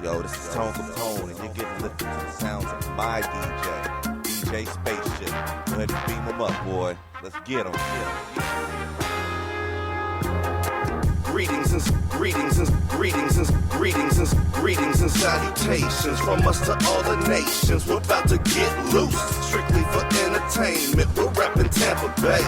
Yo, this is Tone Kapone, and you're getting lifted to the sounds of my DJ Spaceship. Go ahead and beam him up, boy. Let's get him. Greetings and salutations from us to all the nations. We're about to get loose, strictly for entertainment. We're repping Tampa Bay.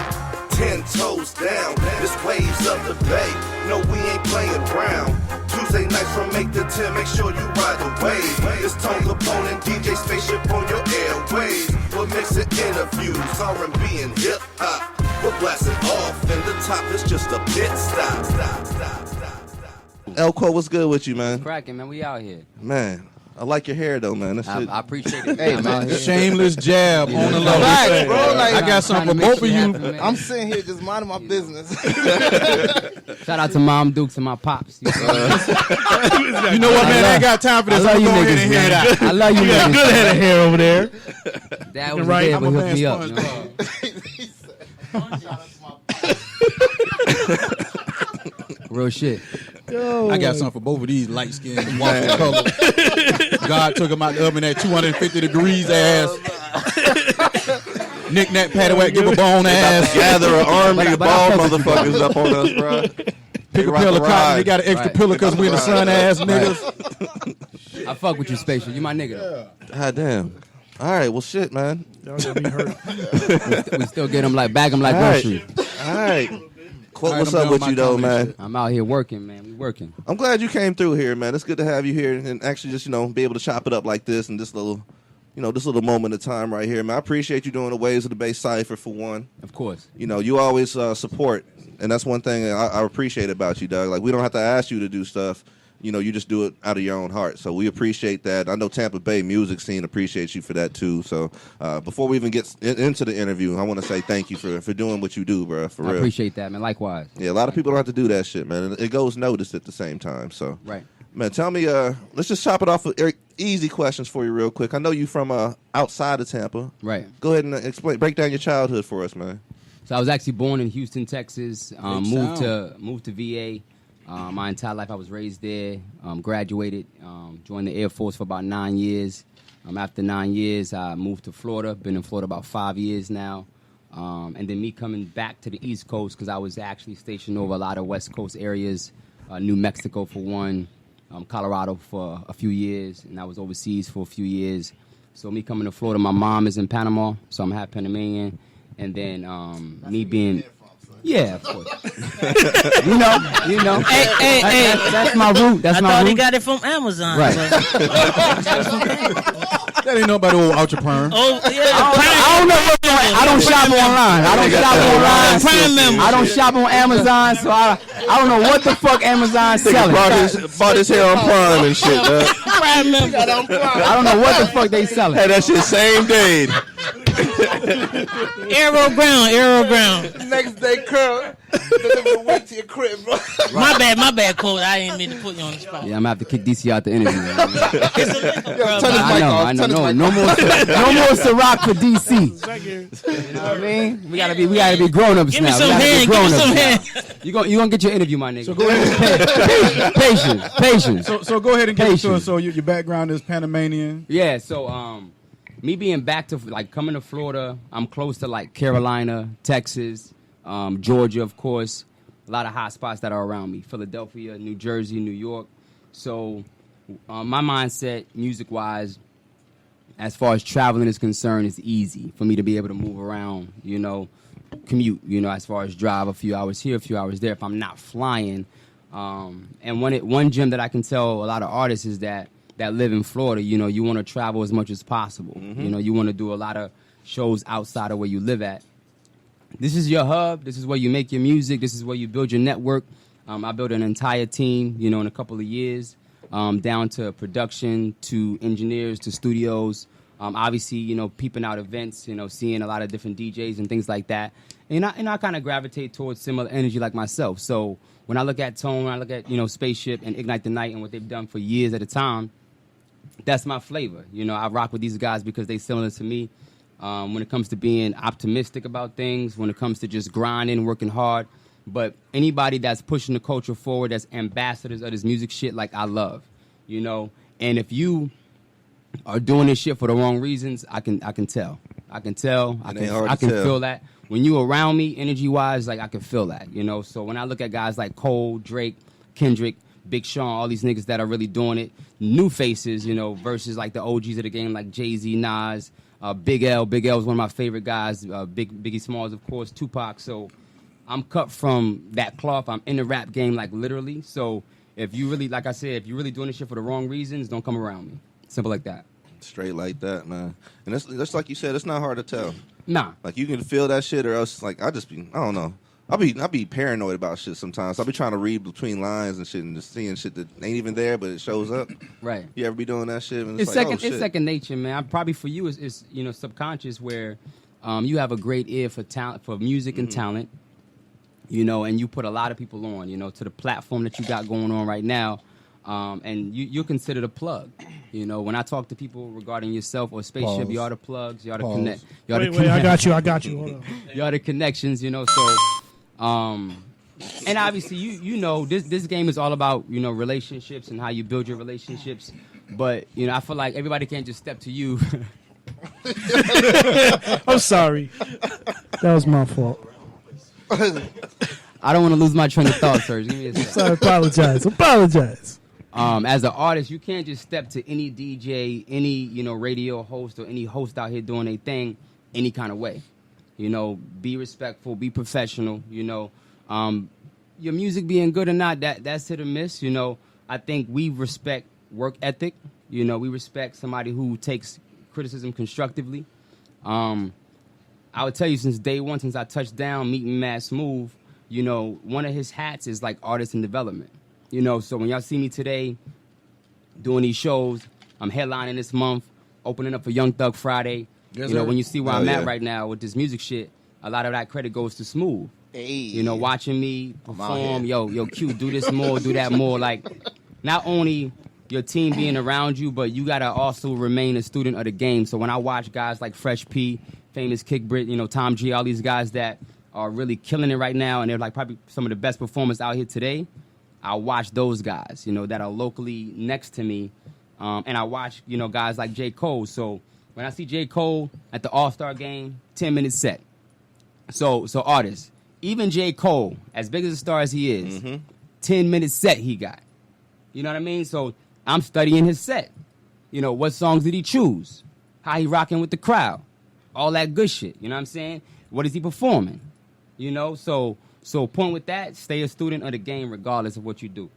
10 toes down, this waves of the bay. No, we ain't playing around. Tuesday nights from 8 to 10, make sure you ride the wave. It's Tone Kapone and DJ Spaceship on your airwaves. We're mixing interviews, R&B and hip-hop. We're blasting off, and the top is just a pit stop. Elko, what's good with you, man? Cracking, man. We out here. Man, I like your hair, though, man. I appreciate it. Hey, man. Shameless jab on the low. Relax, bro. Like, I got something for both of you. I'm sitting here just minding my business. Shout out to Mom Dukes and my pops. You know what, man? I ain't got time for this. I love you Go ahead niggas, and hear man. that. I love you You got a niggas. good head of hair over there. Dad was Right, there, I'm but a hooked man me up. You know? Real shit. I got something for both of these light-skinned, waffle color. God took them out the oven at 250 degrees ass. Knick-knack, paddywhack, give a bone ass. Gather an army of But I bald fuck with you, motherfuckers up on us, bro. Pick a pill of cotton. They got an extra pillow because we in the sun ass niggas. I fuck with you, Spaceship. You my nigga, though. God damn. All right, well, shit, man. Y'all gonna be hurt. We still get them like, bag them like All right. groceries. All right. Quote, All right, what's I'm up done with with you, my though, comedy man? I'm out here working, man. We working. I'm glad you came through here, man. It's good to have you here and actually just, be able to chop it up like this and this little moment of time right here, man. I appreciate you doing the Waves of the Bay Cypher, for one. Of course. You always support, and that's one thing I appreciate about you, Doug. Like, we don't have to ask you to do stuff. You just do it out of your own heart. So we appreciate that. I know Tampa Bay music scene appreciates you for that, too. So before we even get into the interview, I want to say thank you for doing what you do, bro, for real. I appreciate that, man. Likewise. Yeah, a lot of people don't have to do that shit, man. And it goes noticed at the same time. So, Right. man, tell me, let's just chop it off with easy questions for you real quick. I know you from outside of Tampa. Right. Go ahead and break down your childhood for us, man. So I was actually born in Houston, Texas. Moved to VA. My entire life I was raised there. Graduated. Joined the Air Force for about 9 years. After 9 years, I moved to Florida. Been in Florida about 5 years now. And then me coming back to the East Coast because I was actually stationed over a lot of West Coast areas. New Mexico for one. Colorado for a few years. And I was overseas for a few years. So me coming to Florida, my mom is in Panama, so I'm half Panamanian. And then me being... Yeah, of course. you know. Hey. That's my root. That's I my thought root. he got it from Amazon. Right. That ain't nobody old out your perm. Oh, yeah. I don't know what's going on. I don't shop online. Prime member. I don't shop on Amazon, so I don't know what the fuck Amazon's selling. Bought his hair on Prime and shit, man. Prime member. I don't know what the fuck they selling. Hey, that shit same day. Arrow ground. Next day, curl. Deliver wait to your crib, bro. My bad, Cole. I didn't mean to put you on the spot. Yeah, I'm gonna have to kick DC out the interview. Man. Turn his mic off. No more Ciroc for DC. You know what I mean? We gotta be grown ups Give now. me some hand. You gonna get your interview, my nigga. So go ahead. Patience. So go ahead and get into it. Patience. So your background is Panamanian. Yeah, so me being back to coming to Florida, I'm close to like Carolina, Texas, Georgia, of course. A lot of hot spots that are around me. Philadelphia, New Jersey, New York. So my mindset, music-wise, as far as traveling is concerned, is easy for me to be able to move around, commute, as far as drive a few hours here, a few hours there if I'm not flying. And one gem that I can tell a lot of artists is that live in Florida, you want to travel as much as possible. Mm-hmm. You want to do a lot of shows outside of where you live at. This is your hub. This is where you make your music. This is where you build your network. I built an entire team, in a couple of years, down to production, to engineers, to studios. Obviously, peeping out events, seeing a lot of different DJs and things like that. And I kind of gravitate towards similar energy like myself. So when I look at Tone, when I look at, Spaceship and Ignite the Night and what they've done for years at a time, that's my flavor. I rock with these guys because they similar to me when it comes to being optimistic about things, when it comes to just grinding, working hard. But anybody that's pushing the culture forward, that's ambassadors of this music shit, like I love, And if you are doing this shit for the wrong reasons, I can tell. I can feel that. When you around me, energy wise, like I can feel that, you know. So when I look at guys like Cole, Drake, Kendrick, Big Sean, all these niggas that are really doing it, new faces, you know, versus like the OGs of the game like Jay-Z, Nas, Big L. Big L is one of my favorite guys. Biggie Smalls, of course, Tupac. So I'm cut from that cloth. I'm in the rap game like literally. So if you really, like I said, if you're really doing this shit for the wrong reasons, don't come around me. Simple like that. Straight like that, man. And that's like you said, it's not hard to tell. Nah. Like you can feel that shit, or else like I don't know. I'll be paranoid about shit sometimes. I'll be trying to read between lines and shit and just seeing shit that ain't even there, but it shows up. Right. You ever be doing that shit? And It's like, second. oh, shit. It's second nature, man. Probably for you, it's you know subconscious where you have a great ear for talent, for music and talent. You know, and you put a lot of people on. You know, to the platform that you got going on right now, and you're considered a plug. You know, when I talk to people regarding yourself or Spaceship, Pause. you are the plugs. You are the Pause. connect. Wait, I got you. Hold on. You are the connections. You know, so. And obviously, you know, this game is all about, you know, relationships and how you build your relationships. But, you know, I feel like everybody can't just step to you. I'm sorry. That was my fault. I don't want to lose my train of thought, sir. Give me a second. Sorry, apologize. As an artist, you can't just step to any DJ, any, you know, radio host or any host out here doing a thing any kind of way. You know, be respectful, be professional, you know. Your music being good or not, that's hit or miss, you know. I think we respect work ethic. You know, we respect somebody who takes criticism constructively. I would tell you since day one, since I touched down meeting Mad Smooth, you know, one of his hats is like artist and development. You know, so when y'all see me today doing these shows, I'm headlining this month, opening up for Young Thug Friday. Yes, you know, sir. when you see where Oh, I'm yeah. at right now with this music shit, a lot of that credit goes to Smooth. Hey. You know, watching me out perform, here. yo, Q, do this more, do that more. Like, not only your team being around you, but you gotta also remain a student of the game. So when I watch guys like Fresh P, Famous Kick Brit, you know, Tom G, all these guys that are really killing it right now, and they're like probably some of the best performers out here today, I watch those guys, you know, that are locally next to me. And I watch, you know, guys like J. Cole. So when I see J. Cole at the All-Star game, 10-minute set. So artists, even J. Cole, as big as a star as he is, 10-minute set he got. You know what I mean? So I'm studying his set. You know, what songs did he choose? How he rocking with the crowd? All that good shit. You know what I'm saying? What is he performing? You know, so point with that, stay a student of the game regardless of what you do.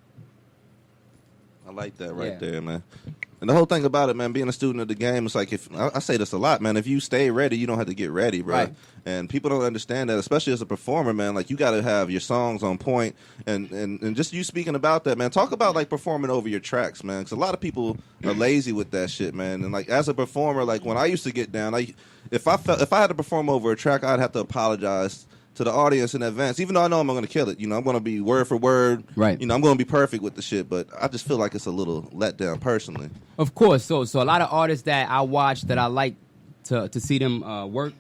I like that right Yeah. there, man. And the whole thing about it, man, being a student of the game, it's like if I say this a lot, man. If you stay ready, you don't have to get ready, bro. Right. And people don't understand that, especially as a performer, man. Like you got to have your songs on point, and just you speaking about that, man. Talk about like performing over your tracks, man. Because a lot of people are lazy with that shit, man. And like as a performer, like when I used to get down, like if I had to perform over a track, I'd have to apologize to the audience in advance, even though I know I'm going to kill it. You know, I'm going to be word for word. Right. You know, I'm going to be perfect with the shit, but I just feel like it's a little letdown personally. Of course. So a lot of artists that I watch that I like to see them work,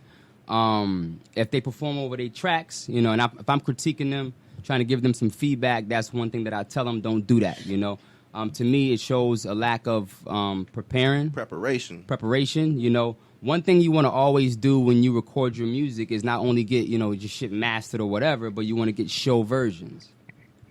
if they perform over their tracks, you know, and if I'm critiquing them, trying to give them some feedback, that's one thing that I tell them, don't do that, you know. To me, it shows a lack of preparation, you know. One thing you want to always do when you record your music is not only get, you know, your shit mastered or whatever, but you want to get show versions,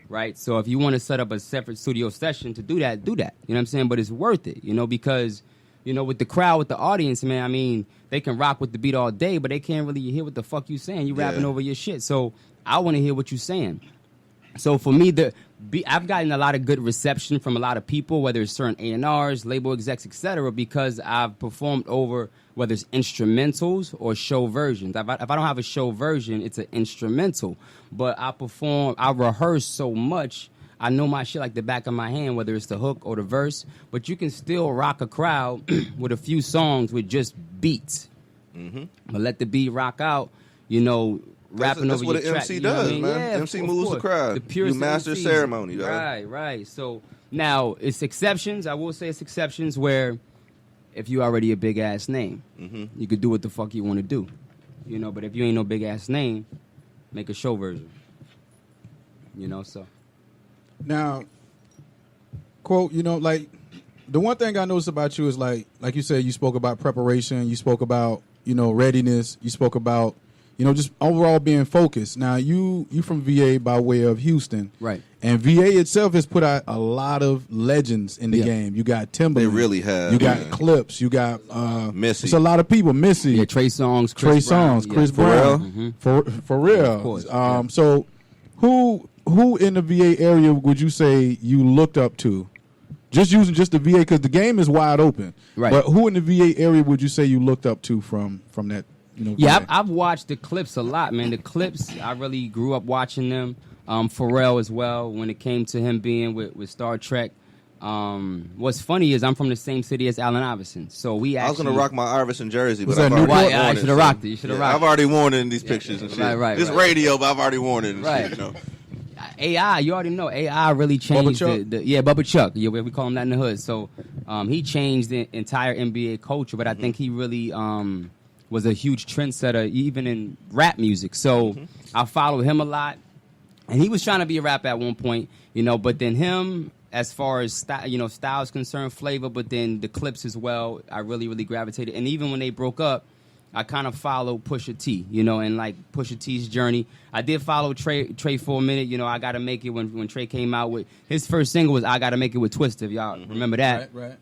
right? So if you want to set up a separate studio session to do that, You know what I'm saying? But it's worth it, you know, because, you know, with the crowd, with the audience, man, I mean, they can rock with the beat all day, but they can't really hear what the fuck you saying. You rapping over your shit. So I want to hear what you saying. So for me, I've gotten a lot of good reception from a lot of people, whether it's certain A&Rs, label execs, etc., because I've performed over whether it's instrumentals or show versions. If I don't have a show version, it's an instrumental. But I rehearse so much, I know my shit like the back of my hand, whether it's the hook or the verse. But you can still rock a crowd with a few songs with just beats. But let the beat rock out, you know, rapping That's over what your an track. MC you know what does, I mean? man. Yeah, MC of moves the course. crowd. The purest You master MCs. ceremony, dog. Right. So now it's exceptions. I will say it's exceptions where if you already a big ass name, you could do what the fuck you want to do, you know. But if you ain't no big ass name, make a show version, you know. So Now, quote, you know, like The one thing I noticed about you is like you said, you spoke about preparation, you spoke about, readiness, you spoke about, just overall being focused. Now you from VA by way of Houston, Right? And VA itself has put out a lot of legends in the game. You got Timberland, They really have, You got man. Clips, you got Missy. It's a lot of people. Missy, Yeah, Trey Songz, Trey Chris Brown. Songz, Yeah. Chris Brown, for real. Of course. So who in the VA area would you say you looked up to? Just using just the VA because the game is wide open. Right. But who in the VA area would you say you looked up to from that? Yeah, VA? I've watched the Clips a lot, man. The Clips, I really grew up watching them. Pharrell as well, when it came to him being with Star Trek. What's funny is I'm from the same city as Allen Iverson, so we actually. I was gonna rock my Iverson jersey, Was but that I've already Newport? worn I it, should have rocked it. You should have rocked I've already worn it in these pictures and shit. right, This right. radio, but I've already worn it and Right. shit. AI, you already know. AI really changed Chuck? Bubba Chuck. Yeah, we call him that in the hood. So he changed the entire NBA culture, but I think he really was a huge trendsetter, even in rap music. So I follow him a lot, and he was trying to be a rapper at one point, but then him, as far as style is concerned, flavor, but then the Clips as well, I really, really gravitated. And even when they broke up, I kind of followed Pusha T, and like Pusha T's journey. I did follow Trey for a minute. I Gotta Make It when Trey came out with his first single was I Gotta Make It with Twista. If y'all remember that. Right.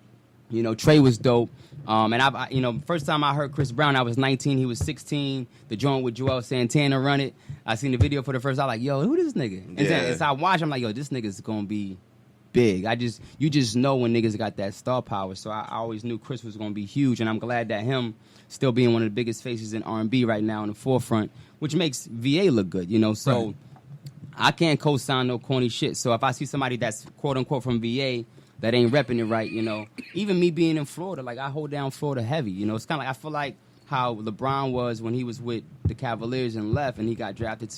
Trey was dope. And first time I heard Chris Brown, I was 19. He was 16. The joint with Joel Santana run it. I seen the video for the first time. I was like, yo, who this nigga? And then as I watch, I'm like, yo, this nigga's gonna be big. You just know when niggas got that star power. So I always knew Chris was gonna be huge, and I'm glad that him still being one of the biggest faces in R&B right now in the forefront, which makes VA look good, So Right. I can't co-sign no corny shit. So if I see somebody that's quote unquote from VA that ain't repping it right, even me being in Florida, like I hold down Florida heavy, It's kind of like I feel like how LeBron was when he was with the Cavaliers and left, and he got drafted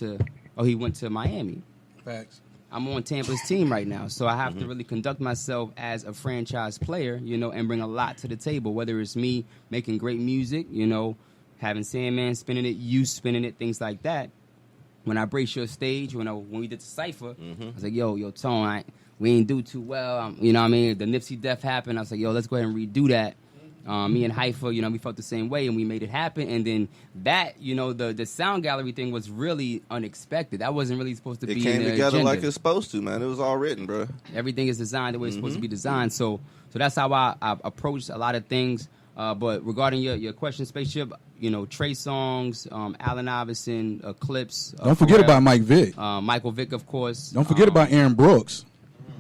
he went to Miami. Facts. I'm on Tampa's team right now, so I have to really conduct myself as a franchise player, and bring a lot to the table, whether it's me making great music, having Sandman spinning it, you spinning it, things like that. When I brace your stage, when we did the Cypher, I was like, yo, Tone, we ain't do too well. You know what I mean? The Nipsey death happened. I was like, yo, let's go ahead and redo that. Me and Haifa, we felt the same way, and we made it happen. And then that, the sound gallery thing was really unexpected. That wasn't really supposed to It be came in the together agenda. like it's supposed to, man. It was all written, bro. Everything is designed the way it's supposed to be designed. So that's how I approached a lot of things. But regarding your question, Spaceship, Trey Songz, Allen Iverson, Clips. Don't forget Pharrell, about Mike Vick. Michael Vick, of course. Don't forget about Aaron Brooks.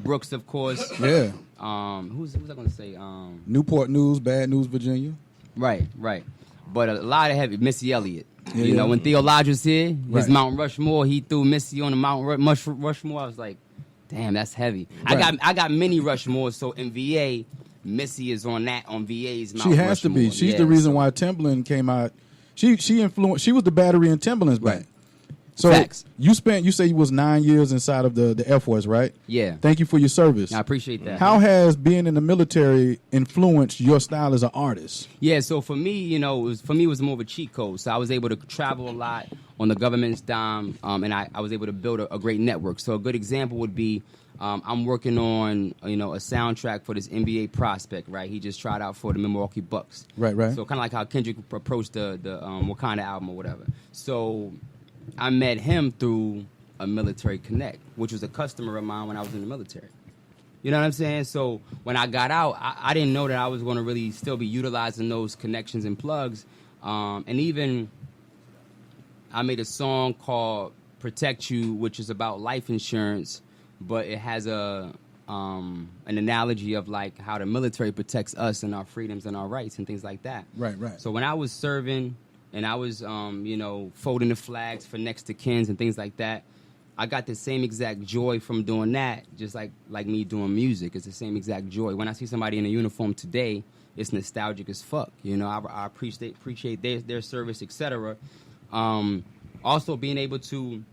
Brooks, of course. Yeah. Who's I going to say? Newport News, Bad News, Virginia. Right. But a lot of heavy. Missy Elliott. Yeah. When Theo Lodge was here, his Right. Mount Rushmore, he threw Missy on the Mount Rushmore. I was like, damn, that's heavy. Right. I got many Rushmores, so in VA, Missy is on VA's Mount She has to be. Rushmore. She's Yeah, the reason so- why Timberland came out. She influenced. She was the battery in Timberland's back. Right. So Facts. you say you was 9 years inside of the Air Force, right? Yeah. Thank you for your service. I appreciate that. How has being in the military influenced your style as an artist? Yeah, so for me, it was more of a cheat code. So I was able to travel a lot on the government's dime, and I was able to build a great network. So a good example would be I'm working on a soundtrack for this NBA prospect, right? He just tried out for the Milwaukee Bucks. Right. So kind of like how Kendrick approached the Wakanda album or whatever. So I met him through a military connect, which was a customer of mine when I was in the military. You know what I'm saying? So when I got out, I didn't know that I was going to really still be utilizing those connections and plugs. And even I made a song called Protect You, which is about life insurance, but it has an analogy of like how the military protects us and our freedoms and our rights and things like that. Right. So when I was serving and I was, folding the flags for next to kins and things like that, I got the same exact joy from doing that, just like me doing music. It's the same exact joy. When I see somebody in a uniform today, it's nostalgic as fuck. I appreciate their service, etc. Also being able to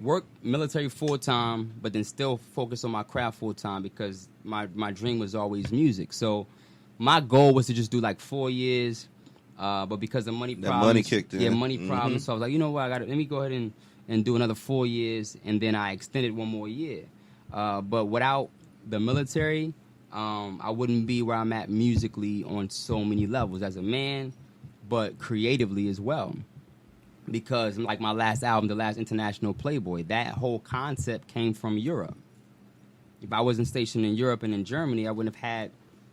work military full-time, but then still focus on my craft full-time because my dream was always music. So my goal was to just do like 4 years, but because of money problems. money kicked in. Yeah, money problems. So I was like, you know what, let me go ahead and do another 4 years, and then I extended one more year. But without the military, I wouldn't be where I'm at musically on so many levels as a man, but creatively as well. Because like my last album, The Last International Playboy, that whole concept came from Europe. If I wasn't stationed in Europe and in Germany, I wouldn't have had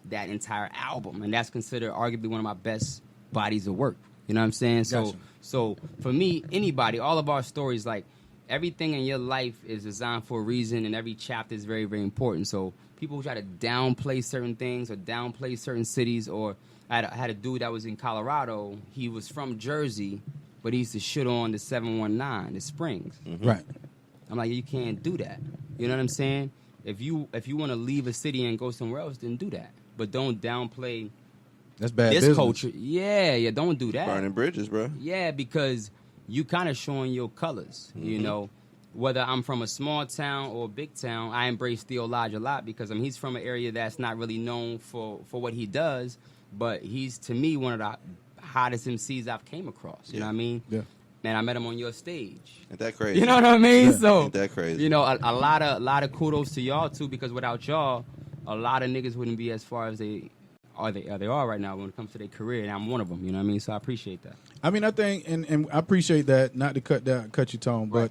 that entire album. And that's considered arguably one of my best bodies of work. You know what I'm saying? Gotcha. So for me, anybody, all of our stories, like everything in your life is designed for a reason, and every chapter is very, very important. So people who try to downplay certain things or downplay certain cities, or I had a dude that was in Colorado. He was from Jersey, but he used to shit on the 719, the Springs. Right. I'm like, you can't do that. You know what I'm saying? If you want to leave a city and go somewhere else, then do that. But don't downplay That's bad this business. culture. Yeah, don't do that. Burning bridges, bro. Yeah, because you kind of showing your colors. You know, whether I'm from a small town or a big town, I embrace Theo Lodge a lot because he's from an area that's not really known for what he does, but he's to me one of the hottest MCs I've came across. You know what I mean? Yeah. Man, I met him on your stage. Ain't that crazy? You know what I mean? Yeah. So Ain't that crazy? You know, a lot of kudos to y'all too, because without y'all, a lot of niggas wouldn't be as far as they are right now when it comes to their career, and I'm one of them. You know what I mean? So I appreciate that. I mean, I think, and I appreciate that. Not to cut your tone, but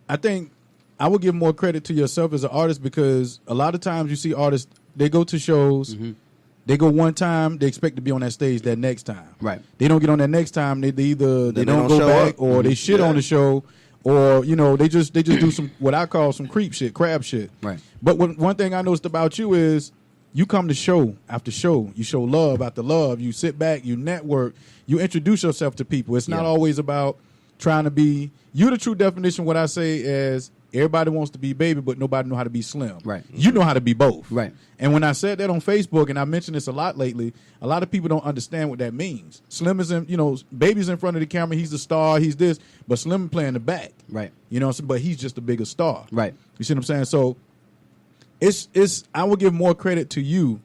I think I would give more credit to yourself as an artist, because a lot of times you see artists, they go to shows, they go one time, they expect to be on that stage that next time. Right. They don't get on that next time. They either they don't go show back, up. or they shit on the show, or they just do some what I call some creep shit, crab shit. Right. But one thing I noticed about you is you come to show after show, you show love after love, you sit back, you network, you introduce yourself to people. It's not always about trying to be. You're the true definition. What I say is, everybody wants to be Baby, but nobody know how to be Slim. Right. You know how to be both. Right. And when I said that on Facebook, and I mentioned this a lot lately, a lot of people don't understand what that means. Slim is Baby's in front of the camera, he's the star, he's this, but Slim playing the back. Right. But he's just a bigger star. Right. You see what I'm saying? So it's I will give more credit to you,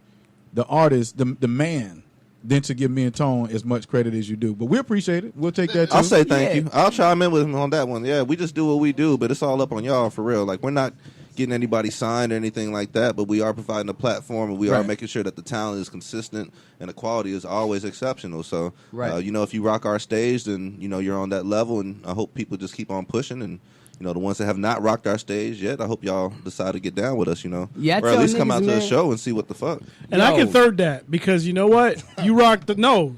the artist, the man, than to give me and Tone as much credit as you do. But we appreciate it. We'll take that too. I'll say thank Yeah. you. I'll chime in with him on that one. Yeah, we just do what we do, but it's all up on y'all for real. Like, we're not getting anybody signed or anything like that, but we are providing a platform, and we are Right. making sure that the talent is consistent and the quality is always exceptional. So, Right. if you rock our stage, then you're on that level, and I hope people just keep on pushing. And the ones that have not rocked our stage yet, I hope y'all decide to get down with us. Yeah, I or at tell least come niggas, out to the man. show and see what the fuck. And I Yo. can third that, because you know what? You rocked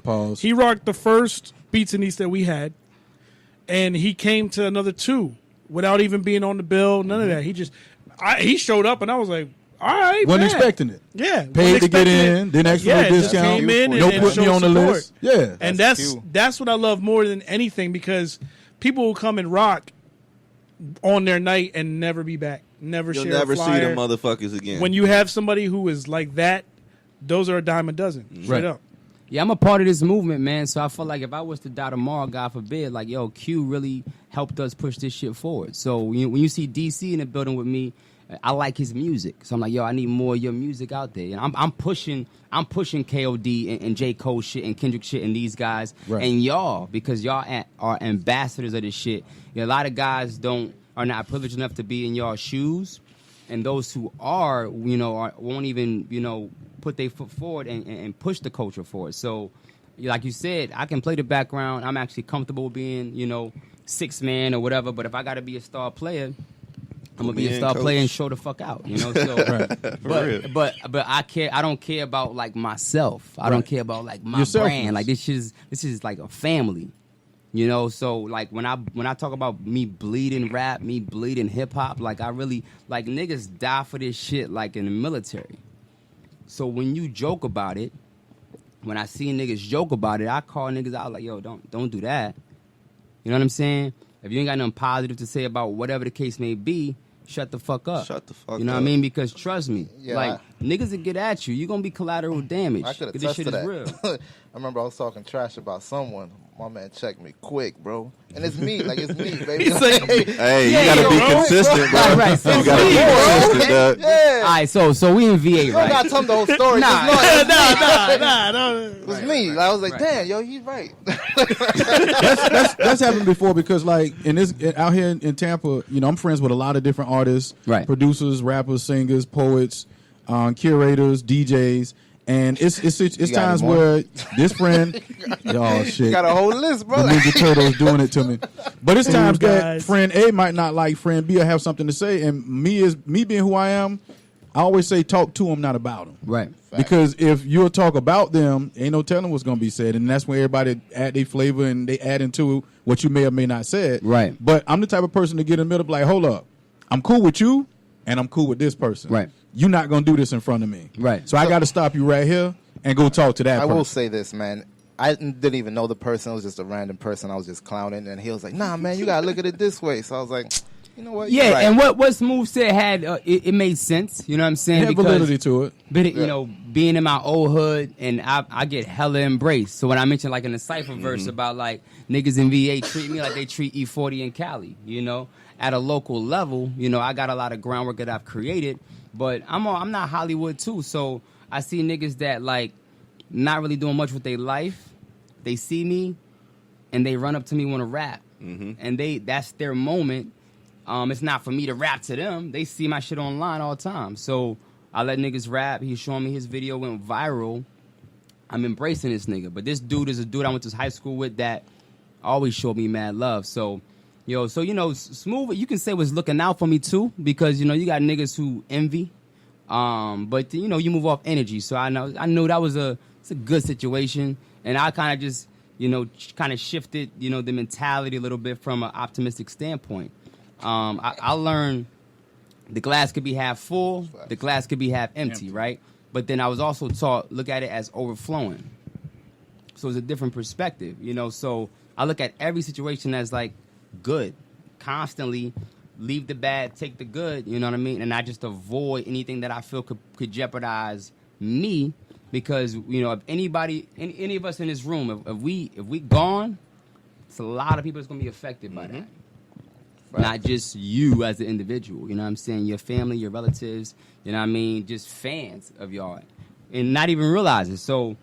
Pause. he rocked the first Beats and East that we had, and he came to another two without even being on the bill, none of that. He showed up, and I was like, all right, Wasn't man. expecting it. Yeah. Paid to get expecting in, it. didn't ask for Yeah, no just discount. came in No and put me showed on the support. list. Yeah. And That's that's what I love more than anything, because people will come and rock on their night and never be back, never You'll share never a see flyer. them motherfuckers again. When you have somebody who is like that, those are a dime a dozen. Straight Right. up. Yeah, I'm a part of this movement, man. So I feel like if I was to die tomorrow, God forbid, like, yo, Q really helped us push this shit forward. So when you see DC in the building with me, I like his music. So I'm like, yo, I need more of your music out there. And I'm pushing KOD and J. Cole shit and Kendrick shit and these guys Right. and y'all, because y'all are ambassadors of this shit. A lot of guys are not privileged enough to be in y'all shoes. And those who are, won't even, put their foot forward and push the culture forward. So, like you said, I can play the background. I'm actually comfortable being, sixth man or whatever. But if I got to be a star player, I'm gonna be a star player and show the fuck out. So, but I care. I don't care about like myself. I don't care about like my Yourself. brand. Like this is like a family. So like when I talk about me bleeding rap, me bleeding hip hop, like I really like niggas die for this shit like in the military. So when you joke about it, when I see niggas joke about it, I call niggas out like, yo, don't do that. You know what I'm saying? If you ain't got nothing positive to say about whatever the case may be, shut the fuck up. Shut the fuck You know up. what I mean? Because trust me, Yeah. like niggas that get at you, you're gonna be collateral damage. I could 'Cause attest this shit to is that. real. I remember I was talking trash about someone. My man checked me quick, bro. And it's me, like it's me, baby. Hey, Yeah, you gotta be bro. consistent, bro. Right, right. You gotta be consistent, dog. Yeah. All right, so we in VA, You don't right? gotta tell them the whole story. Nah. Just know it No. was me. Like, I was like, right. damn, yo, he's right. That's happened before, because like out here in Tampa, I'm friends with a lot of different artists, Right. producers, rappers, singers, poets, curators, DJs. And it's got times any more? where this friend, oh shit, Got a whole list, bro. the Ninja Turtles doing it to me. But it's times that guys. friend A might not like friend B or have something to say, and me being who I am, I always say talk to them, not about them. Right. Because if you'll talk about them, ain't no telling what's going to be said, and that's when everybody add their flavor and they add into what you may or may not said. Right. But I'm the type of person to get in the middle, like, hold up, I'm cool with you, and I'm cool with this person. Right. You're not going to do this in front of me. Right. So I got to stop you right here and go talk to that I person. will say this, man. I didn't even know the person. It was just a random person. I was just clowning, and he was like, "Nah, man, you gotta look at it this way." So I was like, "You know what? You're Yeah, right." and what Smooth said had it made sense. You know what I'm saying? It had validity to it. But you know, being in my old hood, and I get hella embraced. So when I mentioned like in the cipher verse about like niggas in VA treat me like they treat E40 in Cali, you know, at a local level, you know, I got a lot of groundwork that I've created, but I'm not Hollywood too. So I see niggas that like not really doing much with their life. They see me, and they run up to me want to rap, and that's their moment. It's not for me to rap to them. They see my shit online all the time. So I let niggas rap. He's showing me his video went viral. I'm embracing this nigga. But this dude is a dude I went to high school with that always showed me mad love. So, Smooth, you can say was looking out for me too, because, you know, you got niggas who envy. But, you know, you move off energy. So I know that it's a good situation. And I kind of just, you know, kind of shifted, you know, the mentality a little bit from an optimistic standpoint. I learned the glass could be half full, the glass could be half empty, right? But then I was also taught, look at it as overflowing. So it's a different perspective, you know? So I look at every situation as like good, constantly leave the bad, take the good, you know what I mean? And I just avoid anything that I feel could jeopardize me, because, you know, if anybody, any of us in this room, if we gone, it's a lot of people that's going to be affected by that. Right. Not just you as an individual, you know what I'm saying? Your family, your relatives, you know what I mean? Just fans of y'all. And not even realize it. So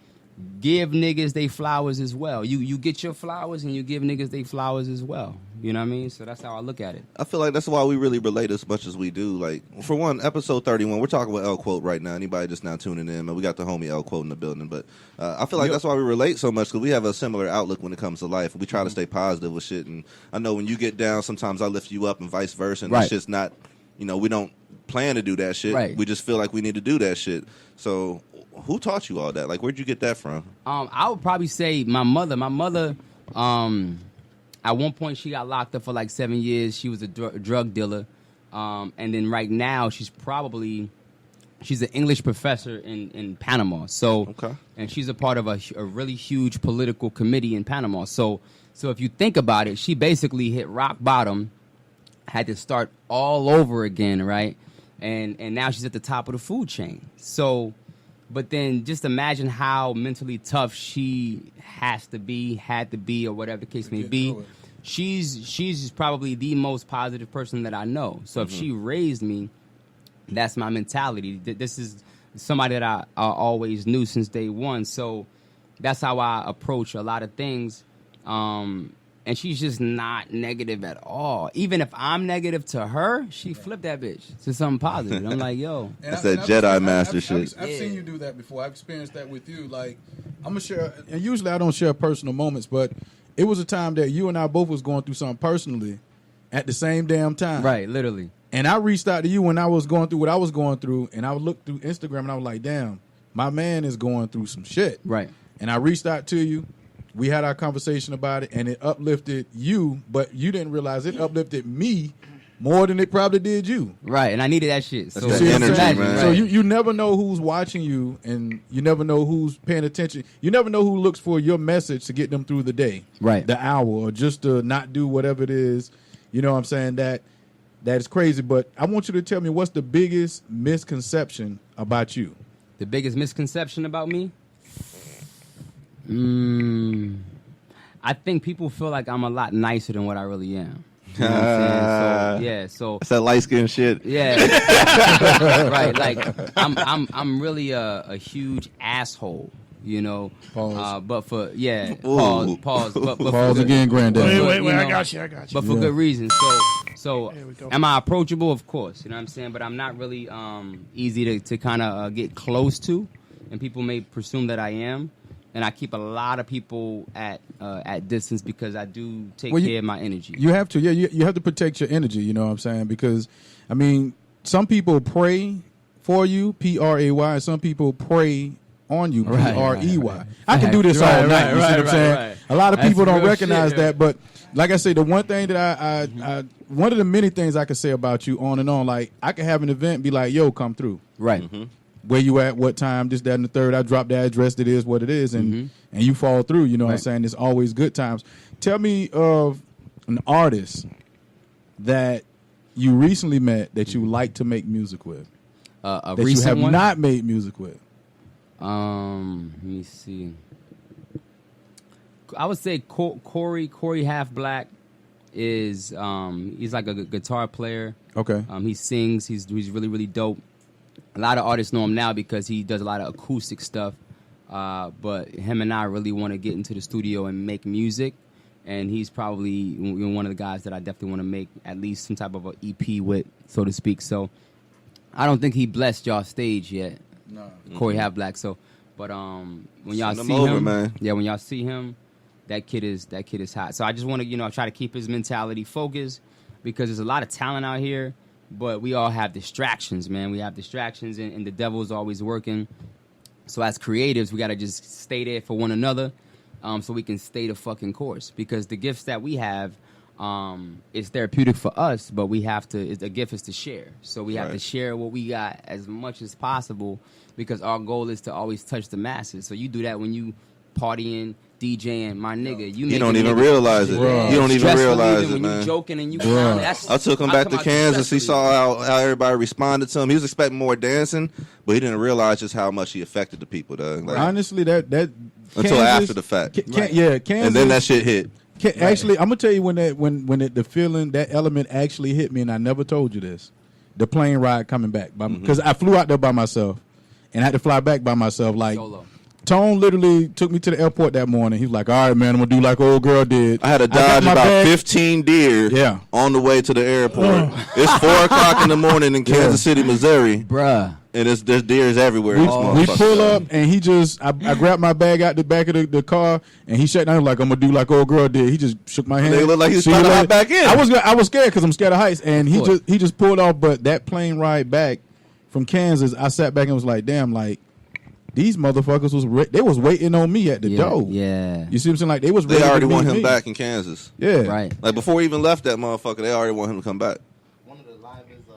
give niggas they flowers as well. You get your flowers and you give niggas they flowers as well. You know what I mean? So that's how I look at it. I feel like that's why we really relate as much as we do. Like, for one, episode 31, we're talking about L Quote right now. Anybody just now tuning in, man, we got the homie L Quote in the building. But I feel like that's why we relate so much, because we have a similar outlook when it comes to life. We try to stay positive with shit. And I know when you get down, sometimes I lift you up and vice versa. And it's just not, you know, we don't plan to do that shit. Right. We just feel like we need to do that shit. So who taught you all that? Like, where'd you get that from? I would probably say my mother. My mother, at one point, she got locked up for like 7 years. She was a drug dealer. And then right now, she's an English professor in Panama. So, and she's a part of a really huge political committee in Panama. So if you think about it, she basically hit rock bottom, had to start all over again, right? And now she's at the top of the food chain. So, but then just imagine how mentally tough she had to be, or whatever the case may be. She's probably the most positive person that I know. So if she raised me, that's my mentality. This is somebody that I always knew since day one. So that's how I approach a lot of things. And she's just not negative at all. Even if I'm negative to her, she flipped that bitch to something positive. I'm like, yo. That's that Jedi Master shit. I've seen you do that before. I've experienced that with you. Like, I'm going to share, and usually I don't share personal moments, but it was a time that you and I both was going through something personally at the same damn time. Right, literally. And I reached out to you when I was going through what I was going through, and I looked through Instagram, and I was like, damn, my man is going through some shit. Right. And I reached out to you. We had our conversation about it, and it uplifted you, but you didn't realize it uplifted me more than it probably did you. Right, and I needed that shit. That's that energy, man. So you never know who's watching you, and you never know who's paying attention. You never know who looks for your message to get them through the day, right, the hour, or just to not do whatever it is. You know what I'm saying? That is crazy, but I want you to tell me, what's the biggest misconception about you? The biggest misconception about me? I think people feel like I'm a lot nicer than what I really am. You know what I'm saying? So that's that light skin shit. Yeah. Right. Like I'm really a huge asshole. you know. Pause. But for Ooh. pause. But for Pause good- again, Granddad. Wait, you I know, got you. But for good reason. So There we go. am I approachable? Of course, you know what I'm saying. But I'm not really easy to kind of get close to, and people may presume that I am. And I keep a lot of people at distance because I do take care of my energy. You have to, you have to protect your energy. You know what I'm saying? Because, I mean, some people pray for you, Pray, and some people pray on you, Right, Prey. right. I can do this all Right, night. You see what I'm right, saying? right. A lot of That's people don't real recognize shit. that, but like I say, the one thing that I one of the many things I can say about you on and on, like I could have an event and be like, "Yo, come through." Right. Where you at, what time, this, that, and the third. I drop the address, it is what it is, and you fall through, you know what I'm saying? It's always good times. Tell me of an artist that you recently met that you like to make music with, A that you recent have one? not made music with. Let me see. I would say Corey Half Black is he's like a guitar player. Okay. He sings. He's really really dope. A lot of artists know him now because he does a lot of acoustic stuff. But him and I really want to get into the studio and make music. And he's probably one of the guys that I definitely want to make at least some type of an EP with, so to speak. So I don't think he blessed y'all stage yet. No. Corey Half Black. So, but when y'all Send see him over, him, man. yeah, when y'all see him, that kid is hot. So I just want to try to keep his mentality focused because there's a lot of talent out here, but we all have distractions, man. We have distractions, and the devil's always working. So as creatives, we got to just stay there for one another. So we can stay the fucking course, because the gifts that we have is therapeutic for us, but we have to. The gift is to share, so we have to share what we got as much as possible, because our goal is to always touch the masses. So you do that when you partying, DJing, my nigga. You don't even realize it. Yeah. You don't even Stress realize relieving it, when man. you joking and you clowning. That's- I took him back come to out Kansas. He stress saw how everybody responded to him. He was expecting more dancing, but he didn't realize just how much he affected the people, dog. Like, Honestly, that until after the fact. Yeah, Kansas. And then that shit hit. Actually, I'm gonna tell you when the feeling, that element actually hit me, and I never told you this. The plane ride coming back, because I flew out there by myself, and I had to fly back by myself. Like Solo. Tone literally took me to the airport that morning. He was like, "All right, man, I'm gonna do like old girl did." I had to got dodge my about bag. 15 deer on the way to the airport. It's 4 o'clock in the morning in Kansas City, Missouri. Bruh. And there's deers everywhere. in this We motherfucker. pull up, and he just, I grabbed my bag out the back of the car, and he shut down. He was like, "I'm gonna do like old girl did." He just shook my hand. They look like he was See you trying to later. hop back in. I was scared because I'm scared of heights, and he just pulled off. But that plane ride back from Kansas, I sat back and was like, "Damn, like these motherfuckers was waiting on me at the door." Yeah. You see what I'm saying? Like they already to want meet him me. back in Kansas. Yeah, Right. Like before he even left that motherfucker, they already want him to come back. One of the livest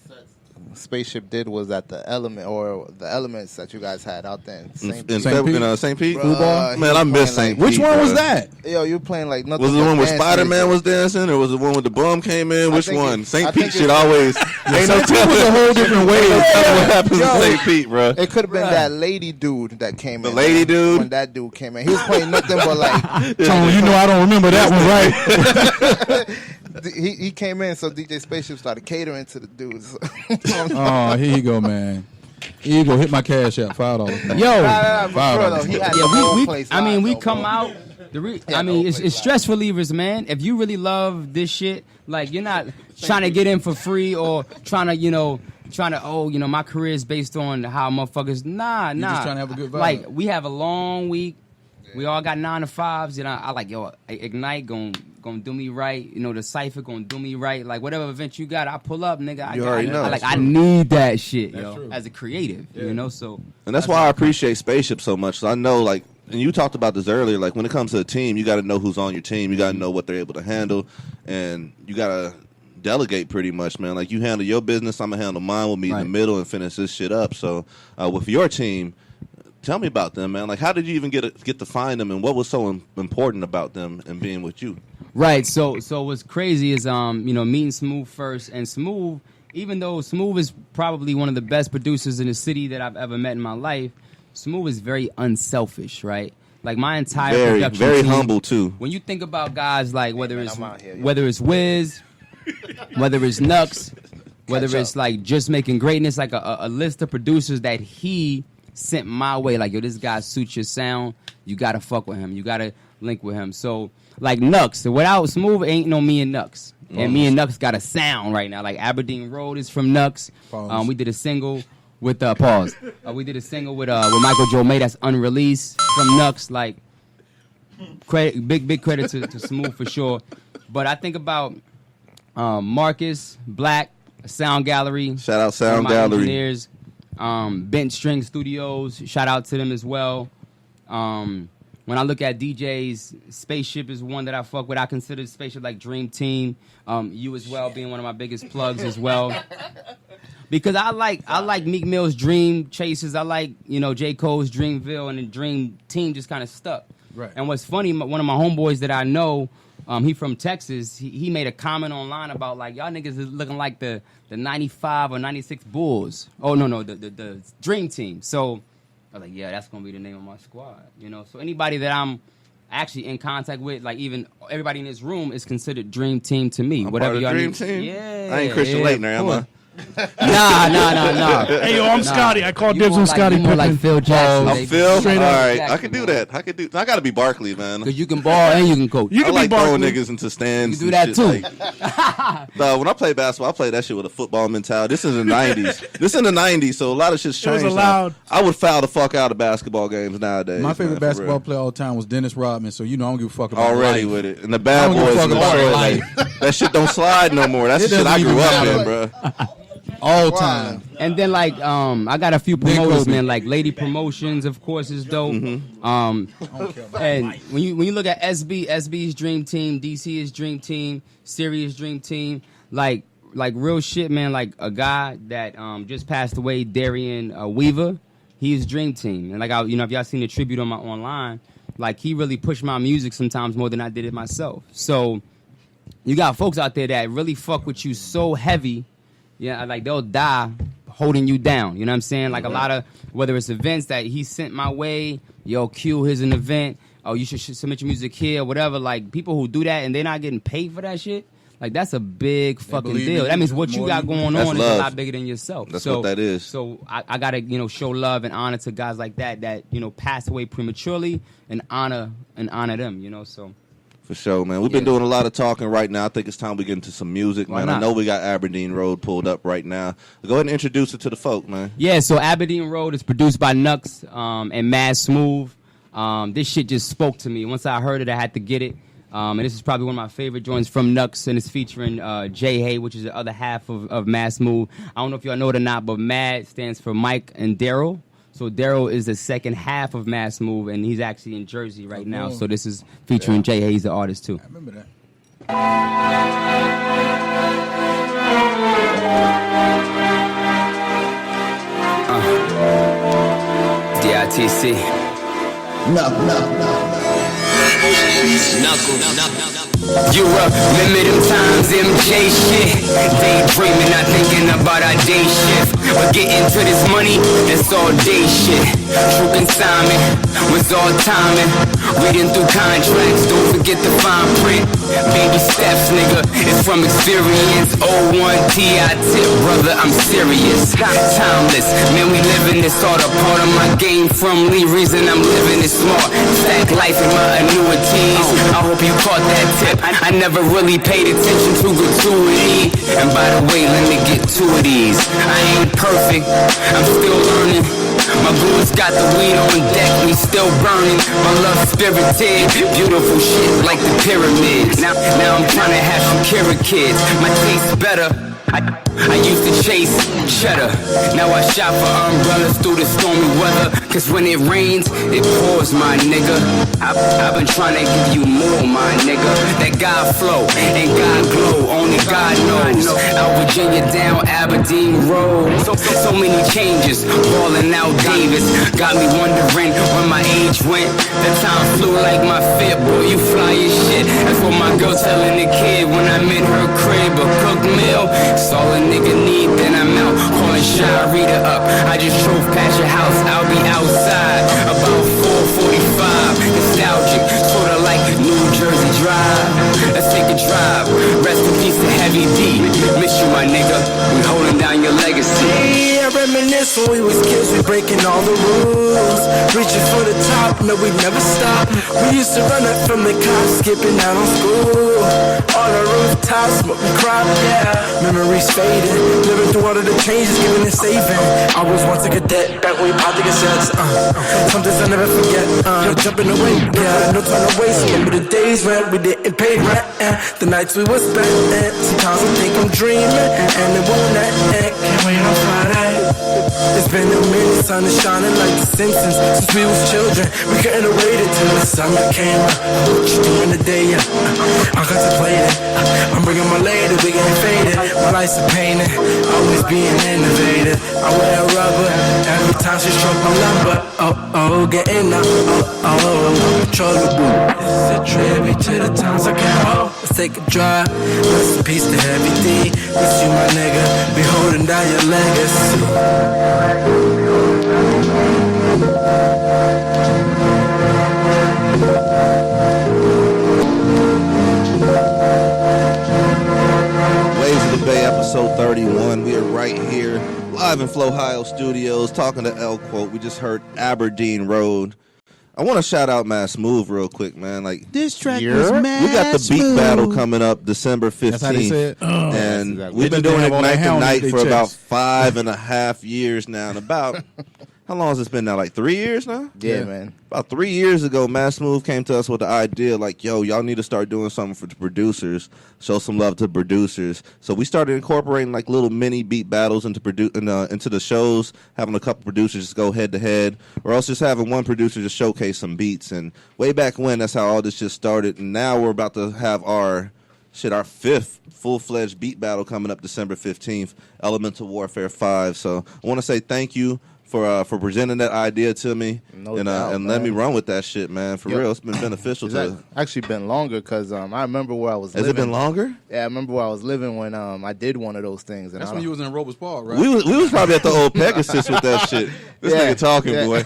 sets Spaceship did was at the elements that you guys had out there in St. Pete. St. Pete? St. Pete? Bruh, Man, I miss St. Pete. Which one was bruh. that? Yo, you playing like nothing. Was it the but one where dance Spider-Man music. was dancing, or was it the one with the bum came in? I Which think one? I St. think Pete it's- shit always. Ain't no St. Pete was a whole different way. What happens Yo. in St. Pete, bro? It could have been that lady dude that came in. The lady dude? When that dude came in. He was playing nothing but like... Tone, you know I don't remember that one, right? he came in, so DJ Spaceship started catering to the dudes. Oh, here you go, man. Here you go. Hit my cash app. $5. Yo, but bro, though, he had the whole we place I mean, live, we though, come bro. out. It's stress relievers, man. If you really love this shit, like you're not trying to get in for free or trying to, my career is based on how motherfuckers. Nah. just trying to have a good vibe. Like we have a long week. We all got 9 to 5s. I like Ignite gonna do me right. The Cypher gonna do me right. Like whatever event you got, I pull up, nigga. You already know. I need that shit, true. as a creative. So. And that's why I appreciate Spaceship so much. So I know, like, and you talked about this earlier, like when it comes to a team, you got to know who's on your team. You got to know what they're able to handle, and you got to delegate pretty much, man. Like you handle your business, I'm gonna handle mine. We'll meet in the middle and finish this shit up. So with your team, tell me about them, man. Like how did you even get to find them, and what was so important about them and being with you? Right. So what's crazy is meeting Smooth first, and Smooth, even though Smooth is probably one of the best producers in the city that I've ever met in my life, Smooth is very unselfish, right? Like my entire production very team, humble too. When you think about guys like whether man, it's I'm out here, yo. whether it's Wiz, whether it's Nux, whether Catch it's up. like Just Making Greatness, like a list of producers that he sent my way. Like, yo, this guy suits your sound. You gotta fuck with him. You gotta link with him. So, like Nux, without Smooth, ain't no me and Nux. And me and Nux got a sound right now. Like Aberdeen Road is from Nux. We did a single with pause. We did a single with Michael Joe May that's unreleased from Nux. Like, big credit to Smooth for sure. But I think about Marcus Black, Sound Gallery. Shout out Sound my Gallery. Engineers, Bent String Studios. Shout out to them as well. When I look at DJs, Spaceship is one that I fuck with. I consider Spaceship like Dream Team. You as well being one of my biggest plugs as well. Because I like Meek Mill's Dream Chasers. I like, J. Cole's Dreamville, and the Dream Team just kind of stuck. Right. And what's funny, one of my homeboys that I know, he from Texas, he made a comment online about, like, y'all niggas is looking like the 95 or 96 Bulls. Oh, no, the Dream Team. So I was like, yeah, that's going to be the name of my squad. So anybody that I'm actually in contact with, like even everybody in this room is considered Dream Team to me. I'm Whatever part of y'all Dream need. Team? Yeah. I ain't Christian Laettner, am I? Nah. Hey, yo, I'm Scotty. I call You dibs more on like- Scotty you more like Pippen. Phil Jackson. I'm baby. Phil? All Straight up. right. I Jackson, can do man. that. I got to be Barkley, man. Cause you can ball and you can coach. You I can like be throwing Barkley. niggas into stands. You do and that shit, too. like- no, when I play basketball, I play that shit with a football mentality. This is in the 90s. This in the 90s, so a lot of shit's It was changed. now. allowed. I would foul the fuck out of basketball games nowadays. My favorite man, for basketball real. player all the time was Dennis Rodman, so I don't give a fuck about Already life. with it. And the bad I don't give a boys fuck in about Detroit, life. like, that shit don't slide no more. That's It the shit I doesn't grew even up in, matter. bro. All time. And then I got a few promoters, Kobe. man. Like Lady Promotions, of course, is dope. And when you look at SB's Dream Team, DC is Dream Team, Sirius Dream Team, like real shit, man. Like a guy that just passed away, Darian Weaver, he is Dream Team. And like if y'all seen the tribute on my online, like he really pushed my music sometimes more than I did it myself. So you got folks out there that really fuck with you so heavy. Yeah, like they'll die holding you down. You know what I'm saying? Like a lot of, whether it's events that he sent my way, yo, Q, here's an event. Oh, you should submit your music here, whatever. Like people who do that and they're not getting paid for that shit, like that's a big fucking believe deal. in That means you what you more got than going That's on is love. a lot bigger than yourself. That's what that is. So I gotta, show love and honor to guys like that, pass away prematurely and honor them, so. For sure, man. We've been doing a lot of talking right now. I think it's time we get into some music, Why man. I not? know we got Aberdeen Road pulled up right now. Go ahead and introduce it to the folk, man. Yeah, so Aberdeen Road is produced by Nux and Mad Smooth. This shit just spoke to me. Once I heard it, I had to get it. And this is probably one of my favorite joints from Nux, and it's featuring Jay Hay, which is the other half of Mad Smooth. I don't know if y'all know it or not, but Mad stands for Mike and Daryl. So Daryl is the second half of Mad Smooth, and he's actually in Jersey right now. So this is featuring Jay Hay, he's the artist too. I remember that. DITC. You remember them times, MJ shit. Daydreaming, not thinking about our day shift. But getting to this money, it's all day shit. True consignment was all timing. Reading through contracts, don't forget the fine print. Baby steps, nigga, it's from experience. 01 T.I. tip, brother, I'm serious. Timeless, man, we living this all a part of my game. From Lee, reason I'm living it smart. Stack life in my annuities. I hope you caught that tip. I never really paid attention to gratuity. And by the way, let me get two of these. I ain't perfect, I'm still learning. My goons got the weed on deck, we still burning. My love spirited, beautiful shit like the pyramids. Now I'm trying to have Shakira kids. My taste better. I used to chase cheddar. Now I shop for umbrellas through the stormy weather. Cause when it rains, it pours, my nigga. I've been trying to give you more, my nigga. That God flow and God glow, only God knows. Out Virginia down Aberdeen Road. So many changes, falling out Davis. Got me wondering when my age went. The time flew like my fit, boy, you fly as shit. That's what my girl telling the kid when I'm in her crib. A cooked meal, it's all a nigga need, then I'm out. Calling Shirita up, I just drove past your house, I'll be outside. About 4:45, nostalgic, sorta like New Jersey Drive. Let's take a drive, rest in peace to Heavy D. Miss you, my nigga, we holding down your legacy. reminisce when we was kids, we breaking all the rules. Reaching for the top, no, we never stop. We used to run up from the cops, skipping out on school. On the rooftops, smoking crop, yeah. Memories fading, living through all of the changes, giving and saving. I was once a cadet, back when we popped the cassettes. Something I'll never forget. Jumping away, yeah, no turn away. So remember the days when we didn't pay rent, the nights we was spent. Sometimes I think I'm dreaming, and it won't end. Can't wait on Friday. It's been a minute, sun is shining like the Simpsons. Since we was children, we couldn't have waited till the summer came. What you do in the day, yeah? I'm contemplating. I'm bringing my lady, we getting faded. My life's a painting, always being innovative. I wear rubber every time she stroke my lumber. Oh, getting up, controllable. This is a tribute to the times I came home. Let's take a drive. Rest in peace to Heavy D. Miss you, my nigga. Be holding down your legacy. Waves of the Bay, episode 31. We are right here, live in Flowhio Studios, talking to L Quote. We just heard Aberdeen Road. I want to shout out Mass Move real quick, man. Like This track was mad. we got the beat battle coming up December 15th. That's how they say it? And exactly. we've been They just doing it have on night their to helmet, night they for chest. about 5.5 years now. And about, how long has this been now? Like 3 years now? Yeah, man. About 3 years ago, Mass Move came to us with the idea like, yo, y'all need to start doing something for the producers, show some love to producers. So we started incorporating like little mini beat battles into the shows, having a couple producers just go head to head, or else just having one producer just showcase some beats. And way back when, that's how all this just started. And now we're about to have our fifth full-fledged beat battle coming up December 15th, Elemental Warfare 5. So I want to say thank you for presenting that idea to me, No doubt, and let man. me run with that shit, man. For Yep. real, it's been beneficial It's to. actually been longer because I remember where I was Has living. it been longer? Yeah, I remember where I was living when I did one of those things. And That's I when don't- you was in Robert's Park, right? We was probably at the old Pegasus with that shit. This Yeah, nigga talking, yeah. boy,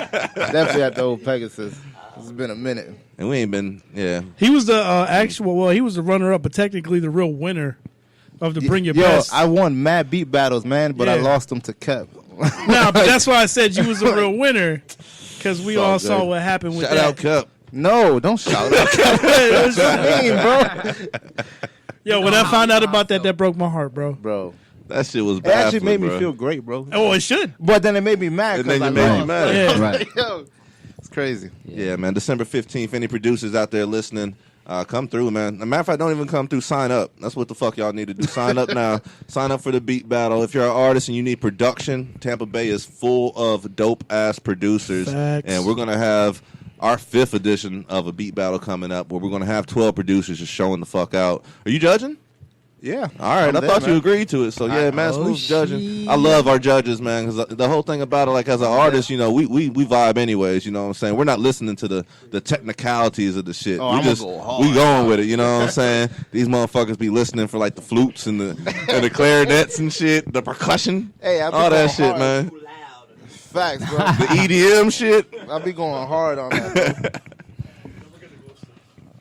definitely at the old Pegasus. It's been a minute. and we ain't been. Yeah, He was the he was the runner-up, but technically the real winner of the Bring Your Yo, Best. I won mad beat battles, man, but I Yeah. lost them to Kep. Nah, but that's why I said you was the real winner, because we all all saw good. what happened with shout that. out Cup. No, don't shout out. What you mean, bro? Yo, when I found out about that broke my heart, bro. Bro, That shit was it bad. actually made me feel great, bro. Oh, it should. But then it made me mad And because then I you made me lost. mad. Yeah. Right. Yo, it's crazy. Yeah, man. December 15th. Any producers out there listening, come through, man. As a matter of fact, don't even come through. Sign up. That's what the fuck y'all need to do. Sign up now. Sign up for the beat battle. If you're an artist and you need production, Tampa Bay is full of dope-ass producers. Facts. And we're going to have our 5th edition of a beat battle coming up where we're going to have 12 producers just showing the fuck out. Are you judging? Yeah. All right, I'm I there, thought man. you agreed to it. So yeah, man, smooth judging. I love our judges, man, because the whole thing about it, like as an artist, you know, we vibe anyways. You know what I'm saying? We're not listening to the technicalities of the shit. Oh, we I'm just gonna go hard. we going with it. You know what I'm saying? These motherfuckers be listening for like the flutes and the clarinets and shit, the percussion, Hey, I be all that going shit, hard. man. Facts, bro. The EDM shit. I'll be going hard on that. Bro.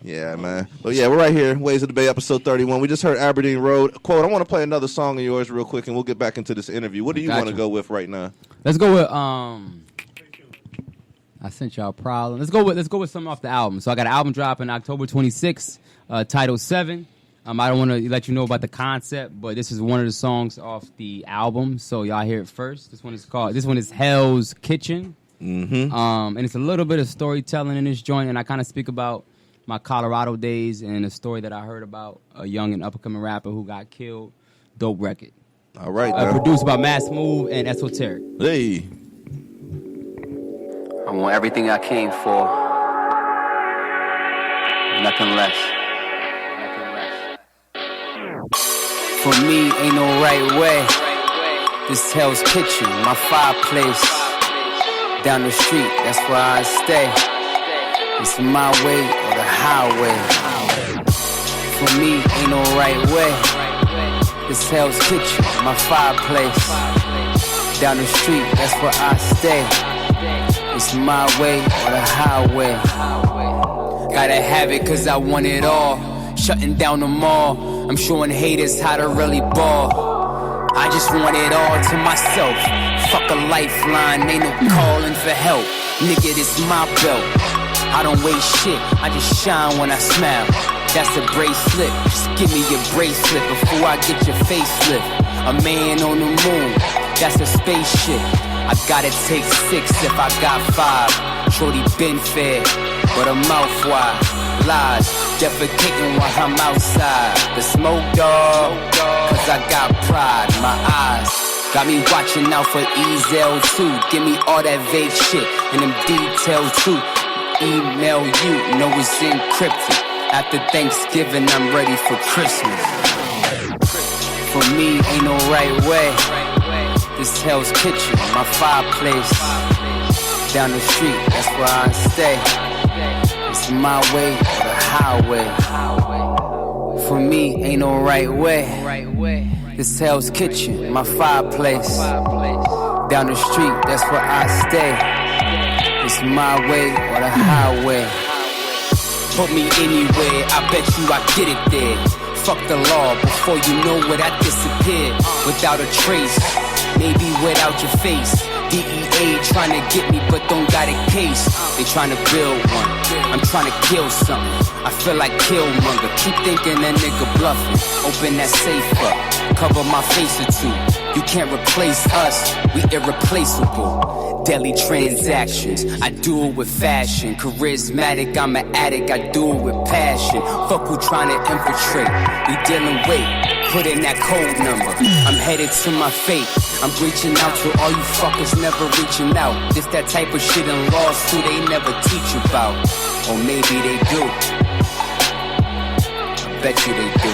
Yeah, man. But yeah, we're right here, Ways of the Bay, episode 31. We just heard Aberdeen Road. Quote, I want to play another song of yours real quick, and we'll get back into this interview. What do you Gotcha. want to go with right now? Let's go with I sent y'all a problem. Let's go with something off the album. So I got an album dropping October 26th, Title 7. I don't want to let you know about the concept, but this is one of the songs off the album, so y'all hear it first. This one is Hell's Kitchen. Mm-hmm. And it's a little bit of storytelling in this joint, and I kind of speak about my Colorado days and a story that I heard about a young and up-and-coming rapper who got killed. Dope record. All right, man. Produced by Mass Move and Esoteric. Hey. I want everything I came for. Nothing less. For me, ain't no right way. This Hell's Kitchen, my fireplace. Down the street, that's where I stay. It's my way or the highway. For me, ain't no right way. This Hell's Kitchen, my fireplace. Down the street, that's where I stay. It's my way or the highway. Gotta have it cause I want it all. Shutting down the mall. I'm showing haters how to really ball. I just want it all to myself. Fuck a lifeline, ain't no calling for help. Nigga, this my belt. I don't waste shit, I just shine when I smile. That's a bracelet, just give me your bracelet before I get your facelift. A man on the moon, that's a spaceship. I gotta take 6 if I got 5. Shorty been fed, but her mouth wide. Lies, defecating while I'm outside. The smoke dog, cause I got pride. My eyes got me watching out for Ezel too. Give me all that vague shit and them details too. Email you, know it's encrypted. After Thanksgiving, I'm ready for Christmas. For me, ain't no right way. This Hell's Kitchen, my fireplace. Down the street, that's where I stay. It's my way or the highway. For me, ain't no right way. This Hell's Kitchen, my fireplace. Down the street, that's where I stay. It's my way or the highway. Put me anywhere, I bet you I get it there. Fuck the law, before you know it, I disappeared. Without a trace, maybe without your face. DEA trying to get me, but don't got a case. They trying to build one, I'm trying to kill something. I feel like Killmonger, keep thinking that nigga bluffing. Open that safe up, cover my face or two. You can't replace us, we irreplaceable. Daily transactions, I do it with fashion. Charismatic, I'm an addict, I do it with passion. Fuck who trying to infiltrate, we dealing weight. Put in that code number, I'm headed to my fate. I'm reaching out to all you fuckers never reaching out. This that type of shit in law school they never teach about. Or maybe they do, I bet you they do.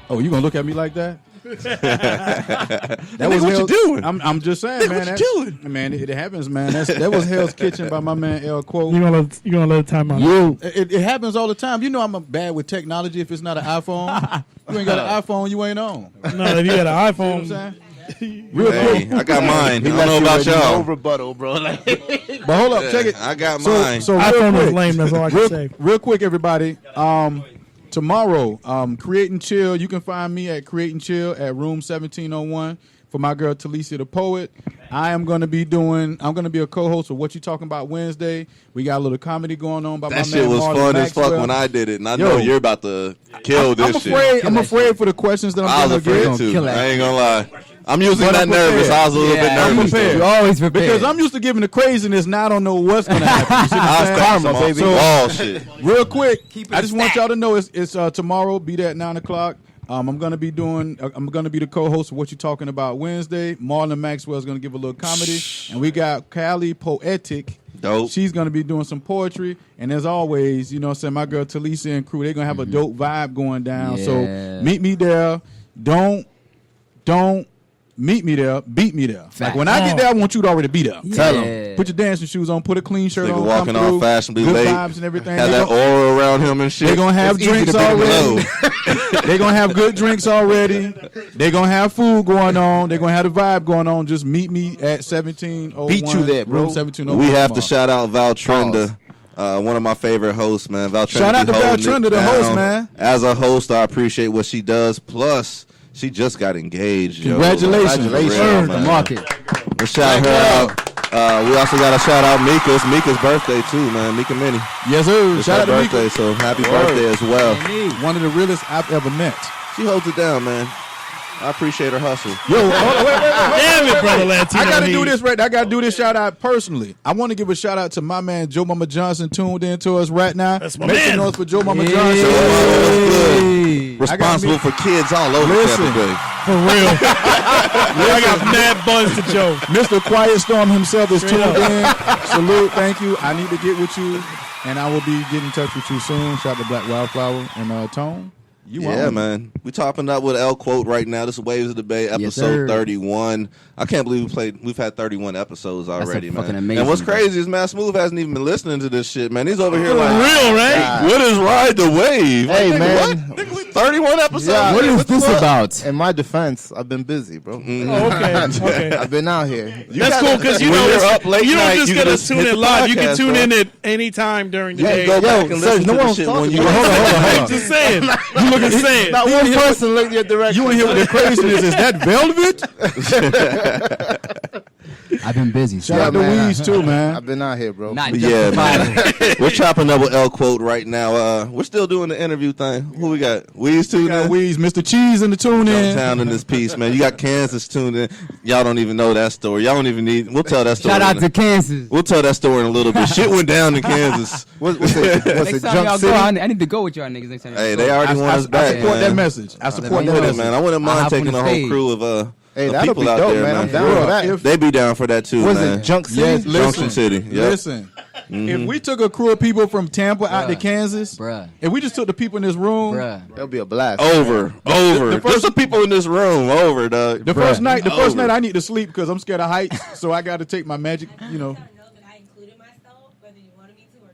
Oh, you gonna look at me like that? That was what you doing. I'm just saying, man. What you doing? Man, it happens, man. That was Hell's Kitchen by my man El Quo. You gonna let it time out? It happens all the time. You know I'm bad with technology. If it's not an iPhone, you ain't got an iPhone, you ain't on. No, if you got an iPhone, You know what I'm saying? Real quick, I got mine. I don't know about y'all. No rebuttal, bro. But hold up, check it. I got mine. So iPhone real is quick, lame. That's all I can say. real quick, everybody. Tomorrow, Create and Chill. You can find me at Create and Chill at room 1701 for my girl Talisia the Poet. I'm going to be a co-host of What You Talking About Wednesday. We got a little comedy going on by my man That shit was Marlon fun as fuck Maxwell. when I did it, and I know you're about to kill this shit. I'm afraid for the questions that I I'm was going to afraid get. too. I ain't gonna lie. I'm usually But not I'm nervous. prepared. I was a little bit I'm nervous. prepared. You're always prepared. Because I'm used to giving the craziness, now I don't know what's going to happen. You see what I'm I was saying? karma, baby. So, All shit. real quick, Keep it I just want stacked. y'all to know it's tomorrow. Be there at 9:00. I'm gonna be the co-host of What You Talking About Wednesday. Marlon Maxwell is gonna give a little comedy, and we got Callie Poetic. Dope. She's gonna be doing some poetry, and as always, you know what I'm saying, my girl Talisia and crew, they're gonna have a dope vibe going down. So Yeah. meet me there. Don't meet me there. Beat me there. Fact. Like when I get there, I want you to already be there. Tell 'em. Yeah. Put your dancing shoes on. Put a clean shirt Nigga on. walking come through, off fashionably good late. vibes and everything. Have They that gon- aura around him and shit. They're going to have It's easy drinks to be already. low. They're going to have good drinks already. They're going to have food going on. They're going to have the vibe going on. Just meet me at 1701. Beat you there, bro. Room 1701. We have to tomorrow. shout out Val Trenda, one of my favorite hosts, man. Val Trenda Shout out be to Val holding it Trenda, the host, down. man. As a host, I appreciate what she does. Plus, she just got engaged. yo. Congratulations. For real, Earned the man. market. Let's shout her out. We also got to shout out Mika. It's Mika's birthday too, man. Mika Minnie. Yes, sir. It's Shout out her to birthday, Mika. so happy birthday as well. One of the realest I've ever met. She holds it down, man. I appreciate her hustle. Yo, hold on, wait. Damn it, brother Latino. I gotta do Heat. this right. I gotta do this shout out personally. I want to give a shout out to my man Joe Mama Johnson tuned in to us right now. That's my Make man. some noise for Joe Mama Hey. Johnson. Hey. Responsible for kids all over Listen. Tampa Bay. For real. I got mad buzz to Joe. Mr. Quiet Storm himself is tuned up. in. Salute, thank you. I need to get with you, and I will be getting in touch with you soon. Shout out to Black Wildflower and Tone. You Yeah, on. man. We topping up with L Quote right now. This is Waves of the Bay, Yes, episode sir. 31. I can't believe we've had 31 episodes already, man. fucking amazing, and what's bro. crazy is Matt Smooth hasn't even been listening to this shit, man. He's over here For like, real, right? what is Ride the Wave? Hey, Like, nigga, man. what? Nigga, 31 episodes. Yeah, What is the this fuck? about? In my defense, I've been busy, bro. Oh, okay. I've been out here. That's cool because you when know you're it's- up late you night, don't just you get can to just tune hit in the live. You can podcast, tune bro. in at any time during the Yeah, day. Go back and Yo, listen Serge, no to the one's shit talking when you. about Hold on. I'm just saying. You looking saying. Not one person looked your direction. You want to hear what the craziness is? That velvet? I've been busy. Shout out to man. Weez too, man. I've been out here, bro. Not Yeah, justifiable. man. We're chopping up with L Quote right now. We're still doing the interview thing. Who we got? Weez tuned Got in. Weez, Mr. Cheese in the tune in. Downtown in this piece, man. You got Kansas tuned in. Y'all don't even know that story. Y'all don't even need. We'll tell that story. Shout out to Kansas. We'll tell that story in a little bit. Shit went down in Kansas. What's it? Next time Jump y'all City? go, I need to go with y'all niggas next time. y'all Hey, go. they already want us I back, support man. that message. I support I'm that With it, message. man. I wouldn't I'll mind hop on taking the a whole stage. crew of Hey, of that'll people be out dope, there, man. I'm down Bro, for that. if- They be down for that too, Was man. it Junk City? Yes, Junction City. Yep. Listen, if we took a crew of people from Tampa out to Bruh. Kansas, Bruh. if we just took the people in this room, Bruh. That'll be a blast. Over. There's some people in this room. Over, dog. the first night Over. I need to sleep because I'm scared of heights, so I got to take my magic, you know. know that I included myself, whether you wanted me to or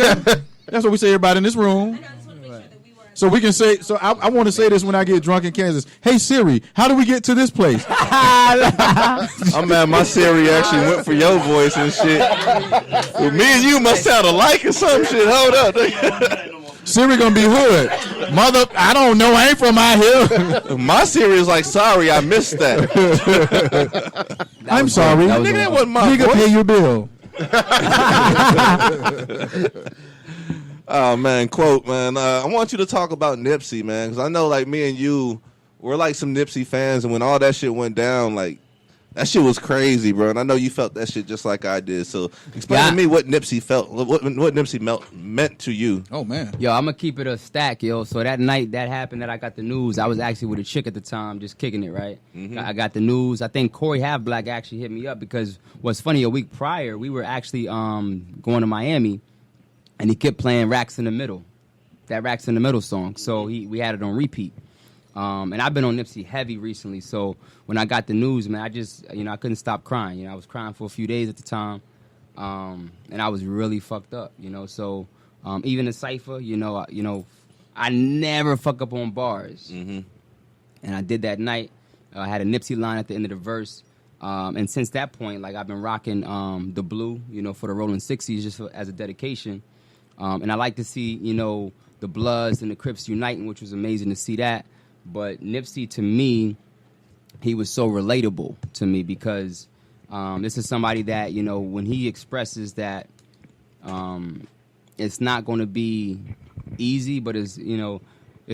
not. Okay, that's what we say. Everybody in this room. I just want to make sure that we were. So we can say. So I want to say this when I get drunk in Kansas. Hey Siri, how do we get to this place? I'm mad my Siri actually went for your voice and shit. Well, me and you must sound alike or some shit. Hold up. Siri gonna be hood, mother. I don't know. I ain't from out here. My Siri is like, sorry, I missed that. I'm sorry. that was Nigga, a- that wasn't my Nigga, voice. pay your bill. Oh man, quote man. I want you to talk about Nipsey, man, because I know like me and you, we're like some Nipsey fans, and when all that shit went down, like that shit was crazy, bro. And I know you felt that shit just like I did. So explain Yeah. to me what Nipsey felt, what Nipsey meant to you. Oh man. Yo, I'm gonna keep it a stack, yo. So that night that happened, that I got the news. I was actually with a chick at the time, just kicking it, right? I got the news. I think Corey Halfblack actually hit me up because what's funny, a week prior we were actually going to Miami, and he kept playing Racks in the Middle, that Racks in the Middle song. So we had it on repeat. And I've been on Nipsey heavy recently, so when I got the news, man, I just, I couldn't stop crying. I was crying for a few days at the time, and I was really fucked up, So even the cipher, I never fuck up on bars, and I did that night. I had a Nipsey line at the end of the verse, and since that point, like I've been rocking the blue, for the Rolling 60s, just as a dedication, and I like to see, the Bloods and the Crips uniting, which was amazing to see that. But Nipsey, to me, he was so relatable to me because this is somebody that, when he expresses that it's not going to be easy, but it's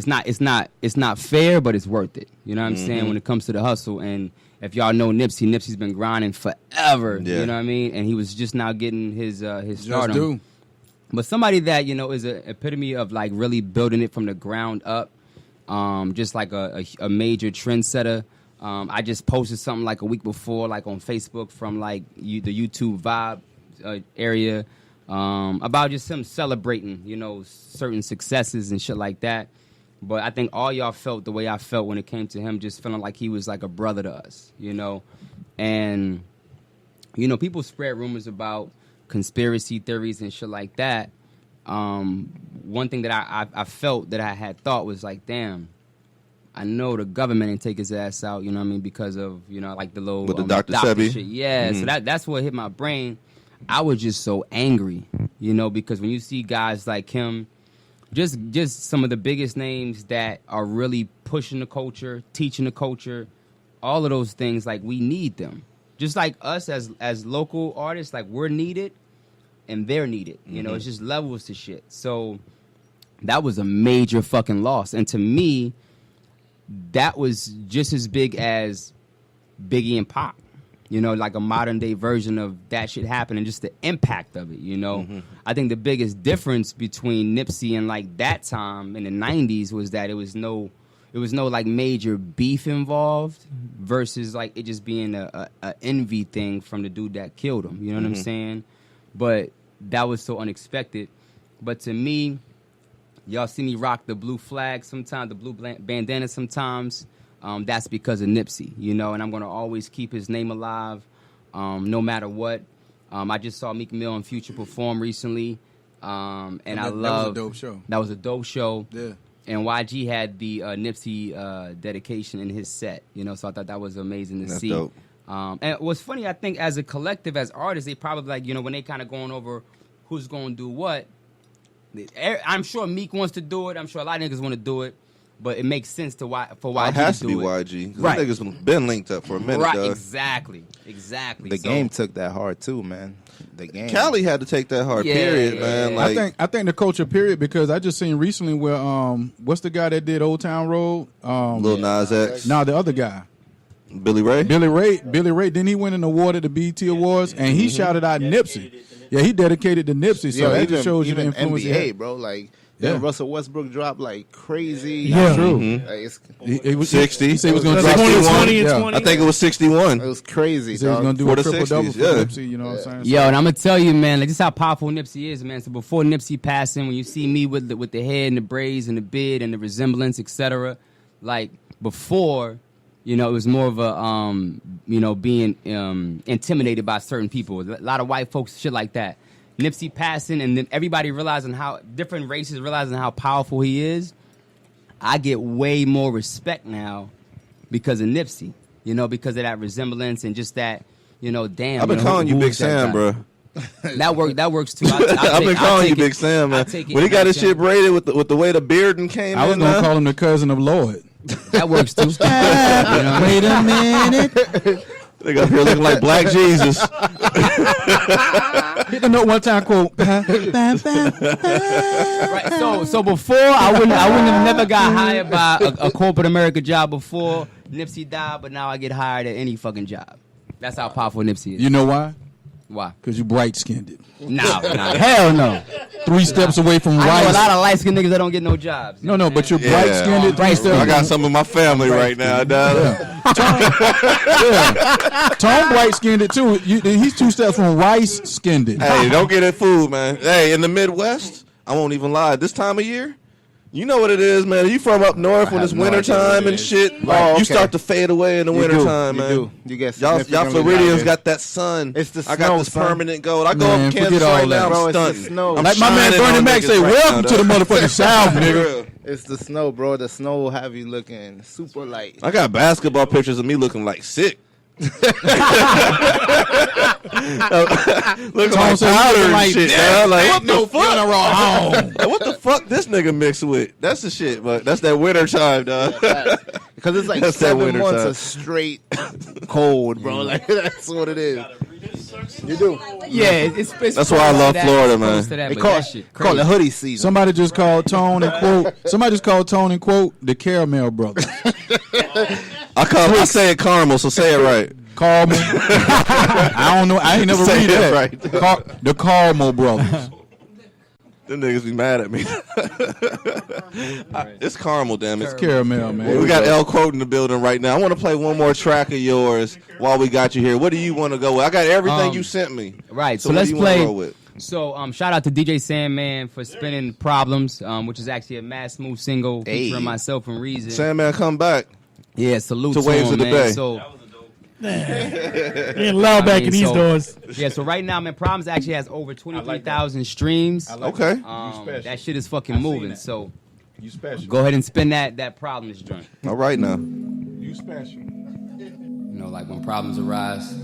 not fair, but it's worth it. You know what I'm saying? When it comes to the hustle. And if y'all know Nipsey's been grinding forever. Yeah. You know what I mean? And he was just now getting his stardom. do. But somebody that, is an epitome of like really building it from the ground up. Just like a major trendsetter. I just posted something like a week before, like on Facebook from like the YouTube Vibe area about just him celebrating, certain successes and shit like that. But I think all y'all felt the way I felt when it came to him, just feeling like he was like a brother to us, And, people spread rumors about conspiracy theories and shit like that. One thing that I felt that I had thought was like, damn, I know the government didn't take his ass out, you know what I mean, because of, like the little With the Dr. Sebi? shit. Yeah, so that's what hit my brain. I was just so angry, because when you see guys like him, just some of the biggest names that are really pushing the culture, teaching the culture, all of those things, like we need them. Just like us as local artists, like we're needed. And they're needed. It's just levels to shit. So that was a major fucking loss. And to me, that was just as big as Biggie and Pac. Like a modern day version of that shit happening, just the impact of it, I think the biggest difference between Nipsey and like that time in the 90s was that it was no like major beef involved versus like it just being a envy thing from the dude that killed him. You know what I'm saying? But that was so unexpected. But to me, y'all see me rock the blue flag sometimes, the blue bandana sometimes. That's because of Nipsey, and I'm going to always keep his name alive no matter what. I just saw Meek Mill and Future perform recently, and I love... That was a dope show. That was a dope show. Yeah. and YG had the Nipsey dedication in his set. So I thought that was amazing to That's see. dope. And what's funny, I think as a collective, as artists, they probably like when they kind of going over who's going to do what. I'm sure Meek wants to do it. I'm sure a lot of niggas want to do it. But it makes sense for YG It has to to do be it. YG. 'Cause Right. Niggas been linked up for a minute. Right, dog. exactly. The game took that hard too, man. The game. Cali had to take that hard. Yeah, period, yeah, man. yeah. Like, I think the culture period because I just seen recently where what's the guy that did Old Town Road? Lil Nas X, No, the other guy. Billy Ray. Billy Ray, didn't he win an award at the BET Awards? And he shouted out Nipsey. Yeah, he dedicated to Nipsey, so that just shows you the influence he NBA, had. bro. Like, Yeah. Russell Westbrook dropped like crazy. Yeah. True. Mm-hmm. Like, it's, He was 60. He said he was going to That's drop 20, 61. 20, and Yeah. 20. I think it was 61. it was crazy. He said he was dog. going to do For a the triple double 60s, for yeah. Nipsey. You know what I'm saying? Yo, and I'm gonna tell you, man, like this is how powerful Nipsey is, man. So before Nipsey passing, when you see me with the hair and the braids and the beard and the resemblance, etc., like before, it was more of a being intimidated by certain people, a lot of white folks, shit like that. Nipsey passing, and then everybody realizing how different races realizing how powerful he is. I get way more respect now because of Nipsey, because of that resemblance and just that, damn. I've been calling you who Big is that Sam, guy? bro. That works too. I've been calling you Big Sam, man. When he got his shit braided with the way the beard and came I was in, going to man. call him the cousin of Lloyd. That works too. Wait a minute. They got here looking like Black Jesus. Hit the note one time, quote. Right. So before I wouldn't have never got hired by a corporate America job before Nipsey died, but now I get hired at any fucking job. That's how powerful Nipsey is. You know why? Why? Because you bright-skinned. No, hell no. 3 steps away from I know a rice. lot of light-skinned niggas that don't get no jobs. No, but you're Yeah. bright-skinned. 3 steps. I got some of my family right now, dog. Tom bright-skinned too. He's 2 steps from rice-skinned. Hey, don't get it fooled, man. Hey, in the Midwest, I won't even lie. This time of year, you know what it is, man. You from up north when it's have no idea wintertime what it and is. shit. Oh, okay. You start to fade away in the wintertime, man. You get Y'all significantly Floridians louder. got that sun. It's the I got snow, this son. permanent gold. I go Man, up Kansas forget all right that. now, Bro, I'm it's the stunting. snow. I'm Like my man shining Bernie on Mac niggas say, right welcome now, to the dog. motherfucking South, For nigga. real. It's the snow, bro. The snow will have you looking super light. I got basketball pictures of me looking like sick. looking like said, powder and like shit, that. dog. Like, what No the fuck? funeral home. Like, what the fuck this nigga mixed with? That's the shit, but that's that winter time, dog. Because it's like That's that 7 winter months time. of straight cold, bro. Like, that's what it is. You do. Yeah, it's That's why I love Florida, man. They call it hoodie season. Somebody just called Tone and quote. The Caramel Brothers. I say it caramel, so say it right. Caramel. I don't know. I ain't never Say read it that. right. The Caramel Brothers. Them niggas be mad at me. It's caramel, damn it. Caramel, man. We got L Quote in the building right now. I want to play one more track of yours while we got you here. What do you want to go with? I got everything you sent me. Right, so what let's do you wanna play. roll with? So shout out to DJ Sandman for spinning Problems, which is actually a Mass Move single featuring myself and Reason. Sandman, come back. Yeah, salute To to Waves him, of the man. Bay. So Getting loud back in these doors. Yeah, so right now, man, Problems actually has over 23,000 streams. Okay. That shit is fucking moving. So You special. go ahead and spin that Problems joint. All right now. You special. Like when problems arise,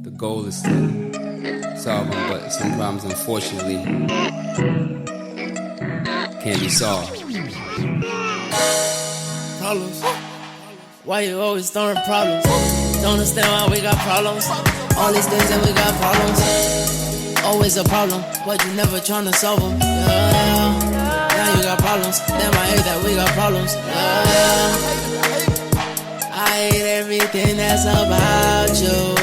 the goal is to solve them, but some problems, unfortunately, can't be solved. Problems. Why you always throwing problems? Don't understand why we got problems. All these days that we got problems. Always a problem, but you never trying to solve them. Yeah. Now you got problems. Damn, I hate that we got problems. Yeah. I hate everything that's about you.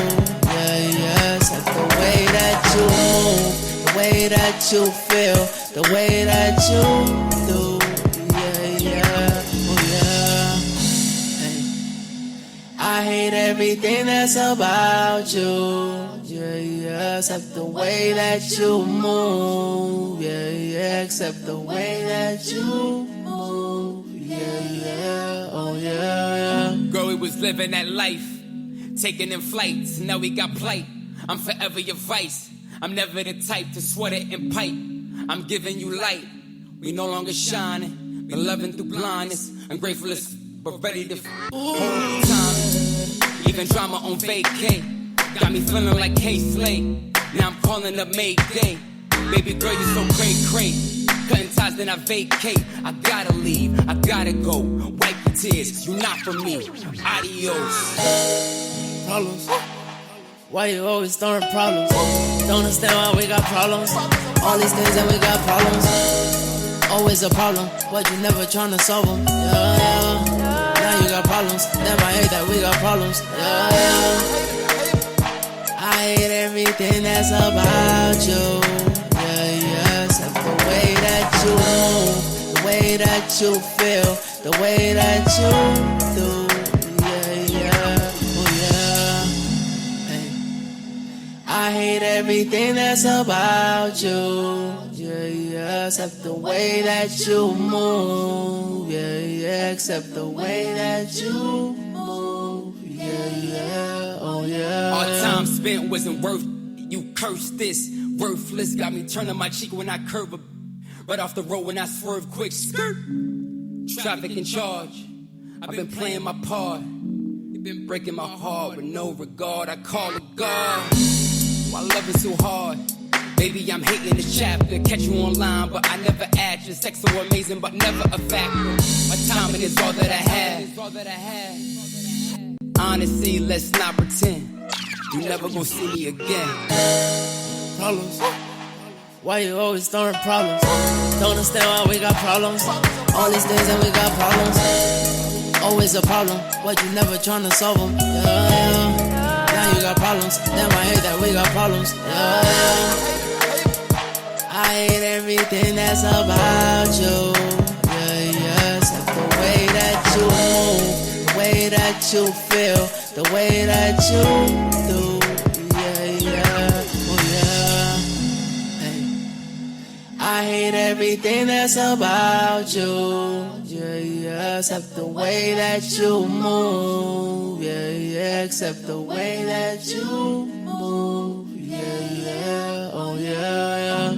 Yeah, except the way that you move, the way that you feel, the way that you do. I hate everything that's about you, yeah, except the way that you move, yeah, except the way that you move, yeah, oh yeah. Girl, we was living that life, taking in flights. Now we got plight. I'm forever your vice. I'm never the type to sweat it and pipe. I'm giving you light. We no longer shining. Been loving through blindness. Ungrateful as but ready to hold time. Even drama on vacay. Got me feeling like K-Slay. Now I'm calling up Mayday. Baby girl, you so cray. Cutting ties, then I vacate. I gotta leave, I gotta go. Wipe the tears, you not for me. Adios. Problems. Why you always throwing problems? Don't understand why we got problems. All these things and we got problems. Always a problem, but you never tryna solve them. Yeah. Now you got problems. Damn, I hate that we got problems. Yeah. I hate everything that's about you. Yeah, except the way that you move, the way that you feel, the way that you do. Yeah, oh yeah. Hey. I hate everything that's about you. Yeah, except the way that you move. Yeah, except the way that you move. Yeah, oh yeah. All time spent wasn't worth it. You cursed this. Worthless, got me turning my cheek when I curve a right off the road when I swerve quick. Skirt. Traffic in charge. I've been playing my part. You've been breaking my heart with no regard. I call it God. Why love is so hard? Baby, I'm hating this chapter. Catch you online, but I never ask you. Sex so amazing, but never a factor. My timing is all that I have. Honestly, let's not pretend. You never gonna see me again. Problems. Why you always throwing problems? Don't understand why we got problems. All these things and we got problems. Always a problem, but you never tryna solve them. Yeah. Now you got problems. Damn, I hate that we got problems. Yeah. I hate everything that's about you. Yeah, except the way that you move, the way that you feel, the way that you do. I hate everything that's about you. Yeah, except the way that you move. Yeah, except the way that you move. Yeah, oh yeah.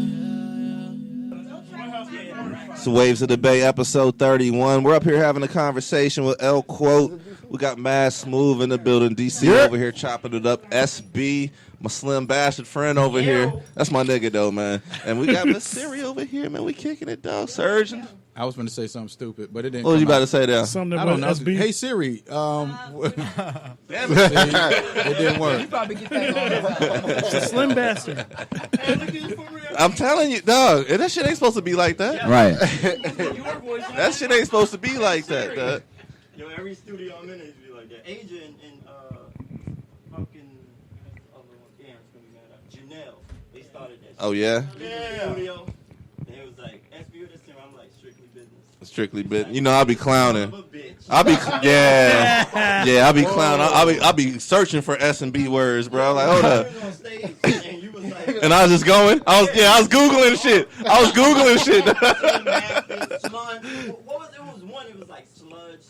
It's Waves of the Bay, episode 31. We're up here having a conversation with L Quote. We got Mad Smooth in the building. DC over here chopping it up. SB, my slim bastard friend over here. That's my nigga, though, man. And we got Miss Siri over here, man. We kicking it, though. Surgeon. I was going to say something stupid, but it didn't. What was you about to say there? Something I don't know. SB. Hey, Siri. Damn it didn't work. Slim bastard. I'm telling you, dog, that shit ain't supposed to be like that. Right. That shit ain't supposed to be like that, dog. Yo, every studio I'm in is be like that. Asia and fucking Janelle, they started that shit. Oh, yeah? Yeah. Studio, and it was like, SB with this team, I'm like, strictly business. Strictly business. You know, I'll be clowning. I'll be, I'll be clowning. I'll be searching for S&B words, bro. Like, hold up. And I was just going. I was Googling shit. What was it? Was one, it was like sludge.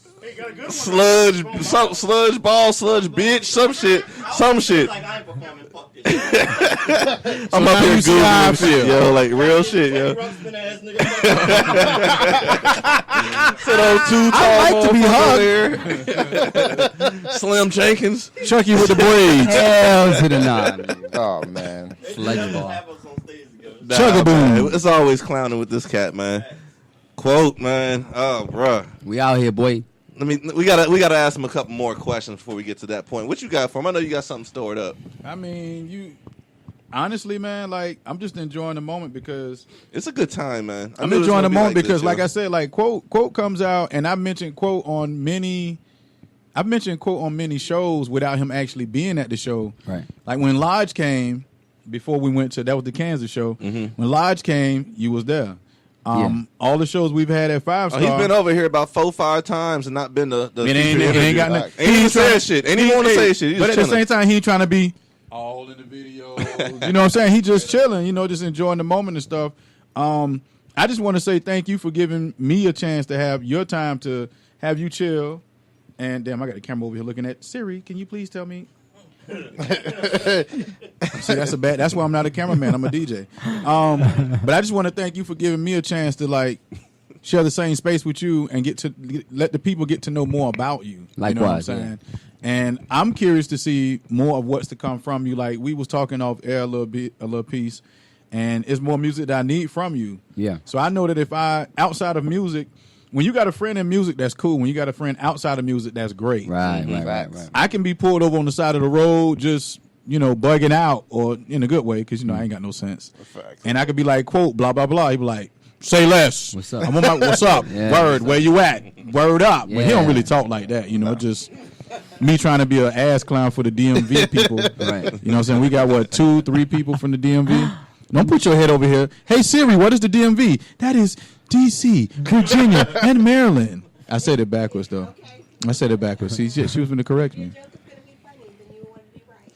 Sludge ball, sludge bitch, some shit. Like, I ain't performing, fuck this shit. I'm up here Googling shit, yo, like real shit, yo. So those two tall to be hugged. Slim Jenkins, Chucky with the braids. Hell to the nine. Oh man, Sledge ball. Chuggaboom. It's always clowning with this cat, man. Quote, man. Oh, bruh. We out here, boy. We gotta ask him a couple more questions before we get to that point. What you got for him? I know you got something stored up. I mean, honestly, man, like, I'm just enjoying the moment because it's a good time, man. I'm enjoying the moment because, like I said, like quote comes out, and I mentioned quote on many shows without him actually being at the show. Right. Like when Lodge came, before we went to that was the Kansas show. Mm-hmm. When Lodge came, you was there. All the shows we've had at 5 Star. He's been over here about 4-5 times and not been the ain't got nothing. Ain't even said shit. Ain't even want to say shit. But at the same time, he ain't trying to be all in the video. You know what I'm saying? He just chilling, just enjoying the moment and stuff. I just want to say thank you for giving me a chance to have your time to have you chill. And damn, I got the camera over here looking at Siri. Can you please tell me? See, that's why I'm not a cameraman. I'm a DJ. But I just want to thank you for giving me a chance to like share the same space with you and let the people get to know more about you. Likewise, you know what I'm saying? Yeah. And I'm curious to see more of what's to come from you. Like we was talking off air a little piece, and it's more music that I need from you. Yeah. So I know that if outside of music, when you got a friend in music, that's cool. When you got a friend outside of music, that's great. Right. I can be pulled over on the side of the road just, bugging out, or in a good way, because, I ain't got no sense. And I could be like, quote, blah, blah, blah. He'd be like, say less. What's up? I'm on my, what's up? Yeah, Word, where you at? Word up. Yeah. But he don't really talk like that, just me trying to be an ass clown for the DMV people. Right. You know what I'm saying? We got, 2-3 people from the DMV? Don't put your head over here. Hey, Siri, what is the DMV? That is D.C., Virginia, and Maryland. I said it backwards, though. Okay. I said it backwards. See, she was going to correct me.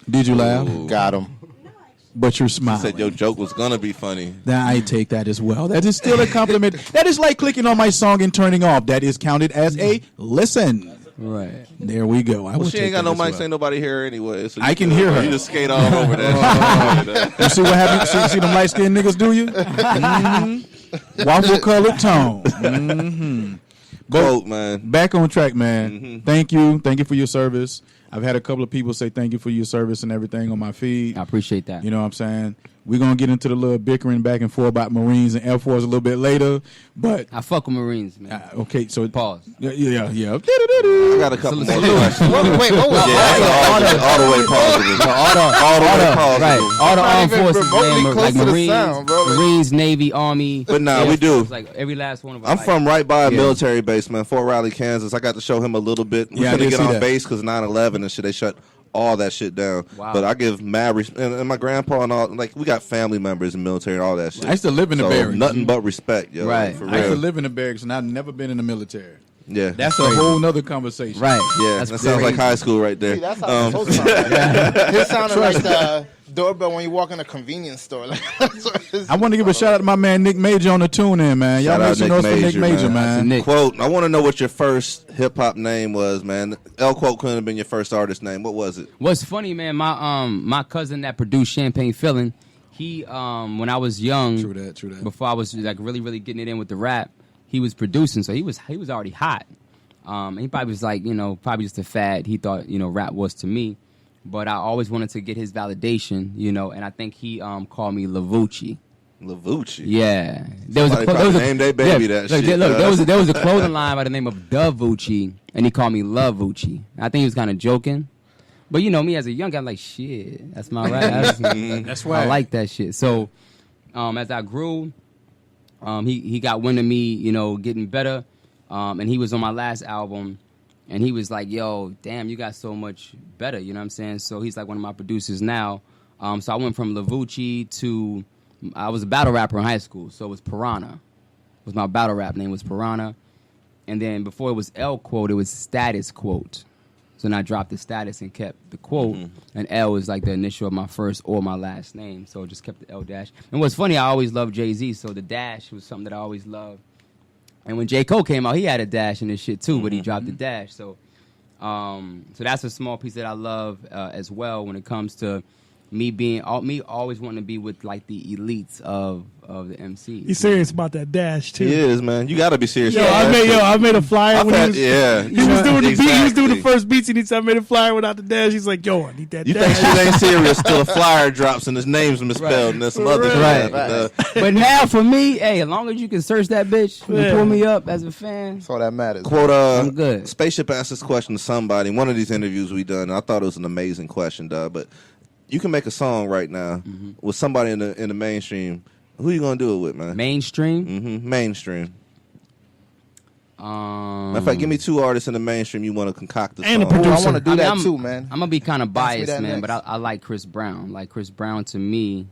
Did you laugh? Got him. But you're smiling. Said your joke was gonna be funny. Now I take that as well. That is still a compliment. That is like clicking on my song and turning off. That is counted as a listen. Right. There we go. Well, she ain't got no mics, ain't nobody here anyway. So I can hear her. You just skate all over that. You see what happened? See them light skinned niggas do you? Mm-hmm. Waffle colored tone. Mm-hmm. Quote, man. Back on track, man. Mm-hmm. Thank you. Thank you for your service. I've had a couple of people say thank you for your service and everything on my feed. I appreciate that. You know what I'm saying? We're going to get into the little bickering back and forth about Marines and Air Force a little bit later. But I fuck with Marines, man. Okay, so Pause. Yeah. I got a couple more questions. Wait, all the way positive. All the way positive. Right. All the armed forces, remotely man, close like to the Marines, sound, bro. Marines, Navy, Army. But nah, Air we do. Force, like every last one of us. I'm from right by a Yeah. military base, man. Fort Riley, Kansas. I got to show him a little bit. We're Yeah, I going to did get see on that. base because 9/11 and shit, they shut all that shit down. Wow. But I give mad respect. And my grandpa and all, like, we got family members in the military and all that shit. I used to live in the So barracks. nothing but respect, yo. Right. For I used to real. live in the barracks, and I've never been in the military. Yeah. That's a whole nother conversation. Right. Yeah, That's that sounds like crazy. high school right there. See, that's how it's supposed to sound. Like. It sounded like the doorbell when you walk in a convenience store. Like, that's what it I want to give a shout out to my man Nick Major on the tune in, man. Y'all Shout make out some Nick noise for Nick Major, Major, man. man. Nick. Quote, I want to know what your first hip hop name was, man. L Quote couldn't have been your first artist name. What was it? What's funny, man, my cousin that produced Champagne Fillin', he when I was young, True that. before I was like really getting it in with the rap, he was producing, so he was already hot. He probably was like, probably just a fad. He thought, rap was to me, but I always wanted to get his validation, and I think he called me Lavucci. Lavucci. Yeah, Somebody probably named their baby that look, shit. Look, there was a clothing line by the name of Davucci, and he called me Lavucci. I think he was kind of joking, but me as a young guy, I'm like, shit, that's my rap. That's why I like that shit. So, as I grew, he got wind of me, getting better, and he was on my last album, and he was like, yo, damn, you got so much better, you know what I'm saying? So he's like one of my producers now. So I went from Lavucci to, I was a battle rapper in high school, so it was Piranha. Was my battle rap name was Piranha. And then before it was L Quote, it was Status Quote. So then I dropped the status and kept the quote. And L is like the initial of my first or my last name. So just kept the L dash. And what's funny, I always loved Jay-Z, so the dash was something that I always loved. And when J. Cole came out, he had a dash in his shit too, but he dropped the dash. So that's a small piece that I love as well when it comes to me always wanting to be with like the elites of the MC. He's serious about that dash too. He is, man. You got to be serious. Yo, about that shit. I made a flyer I've when had- he was. yeah. He was doing the beat. He was doing the Exactly. first beats, and he said, "I made a flyer without the dash." He's like, "Yo, I need that You dash." think shit ain't serious till the flyer drops and his name's misspelled and there's some other Right. shit. But, But now for me, hey, as long as you can search that bitch and pull me up as a fan. That's all that matters. quote, I'm good. Spaceship asked this question to somebody in one of these interviews we done, and I thought it was an amazing question, dog. But you can make a song right now with somebody in the mainstream. Who you gonna do it with, man? Mainstream. Mainstream. Matter of fact, give me two artists in the mainstream you want to concoct a And a song. producer. I want to do that I'm too, man. I'm gonna be kind of Pass me biased, that man, next. but I like Chris Brown. Like Chris Brown to me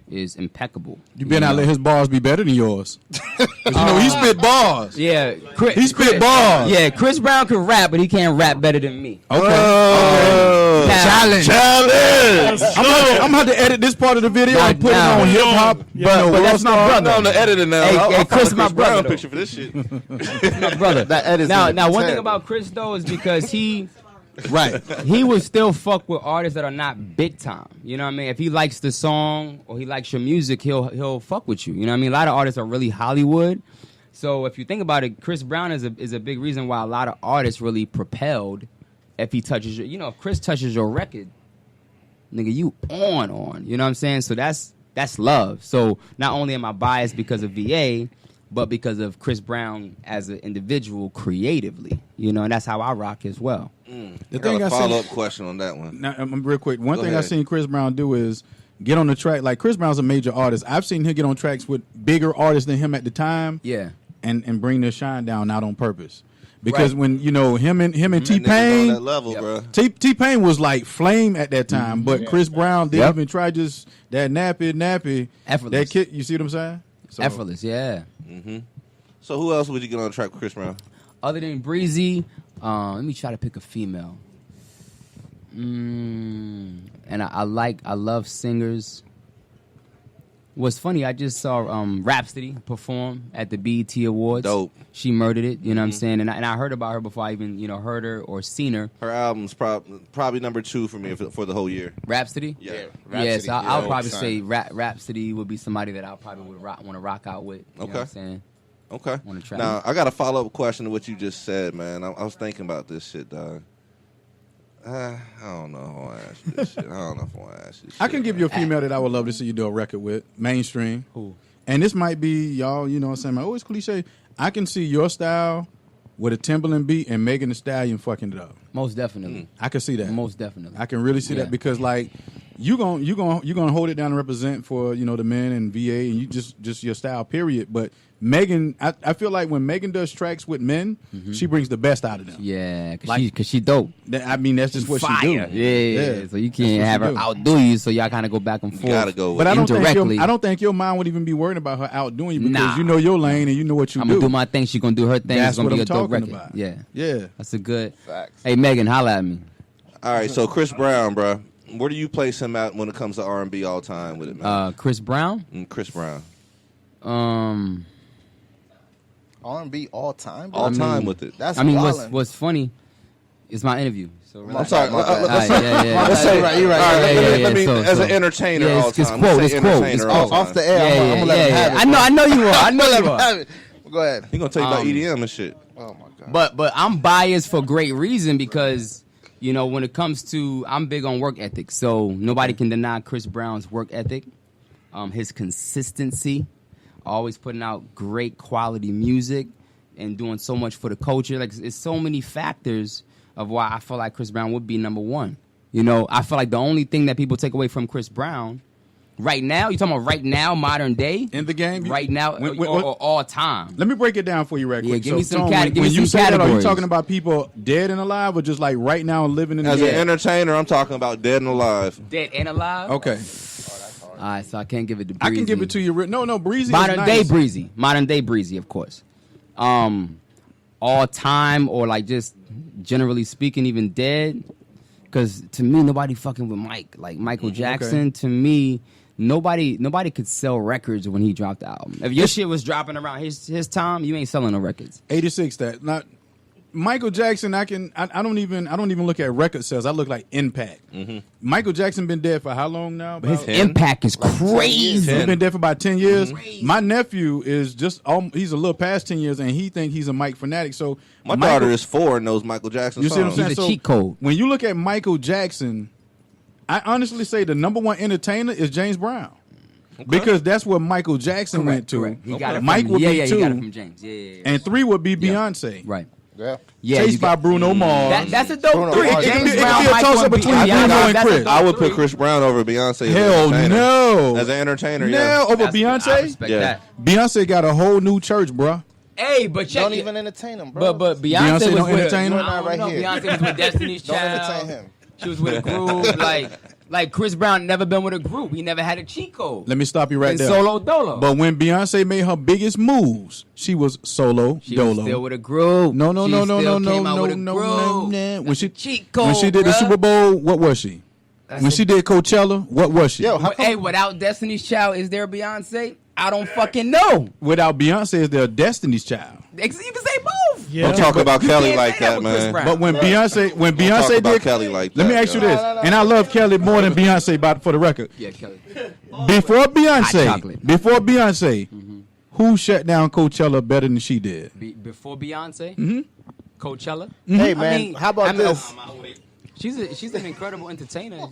is impeccable. You better not know? let his bars be better than yours. 'Cause he spit bars. Yeah, He spit bars. Yeah, Chris Brown can rap, but he can't rap better than me. Okay. Oh, Now- challenge! I'm gonna have to edit this part of the video Nah, and put nah. it on hip hop. But that's my brother. I'm on the editor now. Hey, I'll hey, find Chris a my Brown brother, though. picture for this shit. My brother. That edit's now gonna be one thing terrible. about Chris though is because he Right. he would still fuck with artists that are not big time. You know what I mean? If he likes the song or he likes your music, he'll fuck with you. You know what I mean? A lot of artists are really Hollywood. So if you think about it, Chris Brown is a big reason why a lot of artists really propelled. If he touches your, if Chris touches your record, nigga, you on. You know what I'm saying? So that's love. So not only am I biased because of VA, but because of Chris Brown as an individual creatively, and that's how I rock as well. The thing I follow up question on that one. Now, real quick, one Go thing ahead. I've seen Chris Brown do is get on the track. Like Chris Brown's a major artist. I've seen him get on tracks with bigger artists than him at the time. Yeah, and bring their shine down, not on purpose. Because Right. when him and That T nigga's on Pain, that level, bro. T Pain was like flame at that time, but Chris Brown didn't Yep. even try just that nappy. Effortless. That kid, you see what I'm saying? So, effortless. Yeah. So who else would you get on the track with Chris Brown? Other than Breezy, let me try to pick a female. And I love singers. What's funny, I just saw Rhapsody perform at the BET Awards. Dope. She murdered it, you know what I'm saying? And I heard about her before I even, heard her or seen her. Her album's probably number 2 for me for the whole year. Rhapsody? Yeah. Yes, I'll probably son. say Rhapsody would be somebody that I probably would want to rock out with. You know what I'm saying? Okay. On the track. Now, I got a follow-up question to what you just said, man. I was thinking about this shit, dog. I don't know if I want to ask you this shit. I can give you a female that I would love to see you do a record with, mainstream. Who? And this might be y'all, you know what I'm saying? Oh, it's cliche. I can see your style with a Timberland beat and Megan Thee Stallion fucking it up. Most definitely. I can see that. Most definitely. I can really see Yeah. that because like you gonna hold it down and represent for the men and VA and you just your style period. But Megan, I feel like when Megan does tracks with men, she brings the best out of them. Yeah, Like- cause she dope. That's just what Fire. she do. Yeah. So you That's can't what have she her do. outdo you. So y'all kind of go back and forth. You gotta go with But I don't indirectly. I don't think your mind would even be worried about her outdoing you because Nah. you know your lane and you know what you I'm do. gonna do my thing. She gonna do her thing. That's It's gonna what be I'm a dope talking record. about. Yeah, Yeah. that's a good. Facts. Hey Megan, holla at me. All right, so Chris Brown, bro. Where do you place him at when it comes to R&B all time with it, man? Chris Brown. Chris Brown. R&B all time. bro? All time with it. That's What's funny is my interview. So I'm sorry. My bad. Let's yeah. let's say, You're right, you're right. all right, Yeah, let me so- as an so- entertainer yeah, all it's time. quote, Let's say it's quote, entertainer it's all quote. time. Off the air, I'm gonna let him have it. I know you are. I know Let you him are. have it. Go ahead. He gonna tell you about EDM and shit. Oh my god. But I'm biased for great reason because when it comes to I'm big on work ethic. So nobody can deny Chris Brown's work ethic, his consistency, always putting out great quality music and doing so much for the culture. Like it's so many factors of why I feel like Chris Brown would be number one. I feel like the only thing that people take away from Chris Brown right now, you talking about right now, modern day? In the game? Right now, or all time. Let me break it down for you right quick. Yeah, give me some Tone, cat- give when me you some say that, are you categories. talking about people dead and alive or just like right now living in the As game? an entertainer, I'm talking about dead and alive. Dead and alive? Okay. All right, so I can't give it to Breezy. I can give it to you. No, Breezy Modern is day nice. Breezy. Modern day Breezy, of course. All time or like just generally speaking, even dead. Because to me, nobody fucking with Mike. Like Michael Jackson, to me, nobody could sell records when he dropped the album. If your shit was dropping around his time, you ain't selling no records. 86. That not Michael Jackson. I don't even look at record sales. I look like impact. Michael Jackson been dead for how long now? His About- impact is crazy. He's been dead for about 10 years. Crazy. My nephew is he's a little past 10 years, and he think he's a Mike fanatic. So My daughter is 4 and knows Michael Jackson You see what I'm songs. saying? He's a cheat code. When you look at Michael Jackson, I honestly say the number one entertainer is James Brown. Because that's what Michael Jackson went to. Correct. He got it Mike from, would yeah, be yeah, two. he got it from James. Yeah. And 3 would be Beyonce. Right. Yeah. Yeah, Chased you by got- Bruno Mars. That's a dope Bruno three. Mars. James It could be Brown, a Mike, toss-up and between Beyonce. Bruno and That's a Chris. dope I would put three. Chris Brown over Beyonce. as an Hell entertainer. no. As an entertainer, No, yeah. over I Beyonce? respect Yeah. that. Beyonce got a whole new church, bruh. Hey, but check Don't it. even entertain him, bro. But Beyonce Beyonce was don't with entertain him? I don't Right know. here. Beyonce was with Destiny's Don't Child. entertain him. She was with a group. like Chris Brown never been with a group. He never had a cheat code. Let me stop you right And there. solo dolo. But when Beyonce made her biggest moves, she was solo she dolo. was still with a group. No. She still came out with a group. When That's she a cheat code, when she did the bruh. Super Bowl, what was she? When she did Coachella, what was she? Yo, how Hey, without Destiny's Child, is there a Beyonce? I don't fucking know. Without Beyonce, is there a Destiny's Child? You can say both. Yeah. Don't talk about Kelly can't like say that that, with Chris man. Brown. But when Beyonce Don't talk did about Kelly like that. let me ask you this, and I love Kelly more than Beyonce, for the record. Yeah, Kelly. Before Hot chocolate. Beyonce, who shut down Coachella better than she did? Before Beyonce, Coachella. Hey I man, mean, how about I mean, this? She's an incredible entertainer.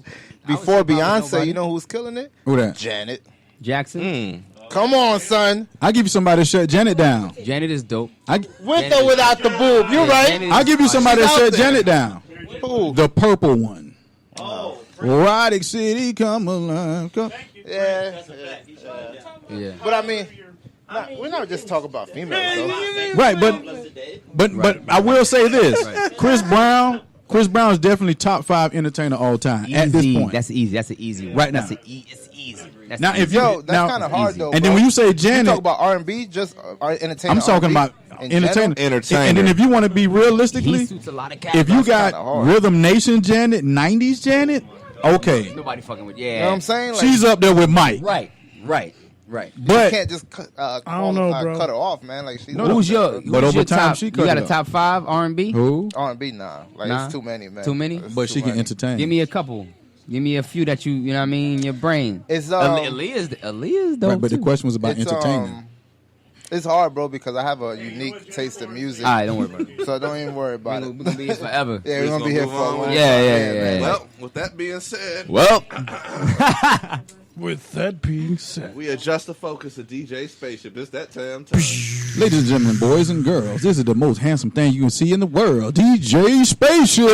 Before I would say probably Beyonce, nobody. you know who's killing it? Who that? Janet. Jackson. Come on, son. I give you somebody to shut Janet down. Janet is dope. With or without the boob, you're right. I'll give you somebody to She's shut out there. Janet down. Who? The purple one. Oh. Roddick City, come alive. Come. Yeah. Yeah. But I mean, we're not just talking about females, though. Right, but I will say this: Chris Brown is definitely top 5 entertainer all time at this point. That's easy. That's an easy one. Right now. It's easy. That's Now, easy. if you Yo, that's now, kind of hard easy. though. and bro. then when you say You Janet, talk about R&B, just entertainer. I'm talking R&B about in entertainer. general? Entertainer. And then if you want to be realistically, he suits a lot of cats. if you That's kinda got hard. Rhythm Nation Janet, 90s Janet, okay, Nobody fucking with. You know what I'm saying? Like, she's up there with Mike. Right. you But can't just cut know, bro. cut her off, man. Like she's Who's your? But who's over your time, top, she you cut got it a up. top 5 R&B? who? R&B, nah. Like Nah. it's too many, man. Too many? It's But too she can many. entertain. Give me a couple. Give me a few that you know what I mean. Your brain. It's Aaliyah's dope Right, but the too. question was about it's, entertaining. It's hard, bro, because I have a unique taste of music. All right, don't worry about it. So don't even worry about We're it. gonna be here forever. Yeah, we're gonna be here for a long Yeah, time. yeah. man. Well, with that being said, Well, With that being said, we adjust the focus of DJ Spaceship. It's that time. Ladies and gentlemen, boys and girls, this is the most handsome thing you can see in the world, DJ Spaceship.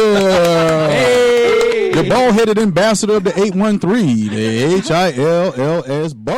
The bald-headed ambassador of the 813, the HILLS boy.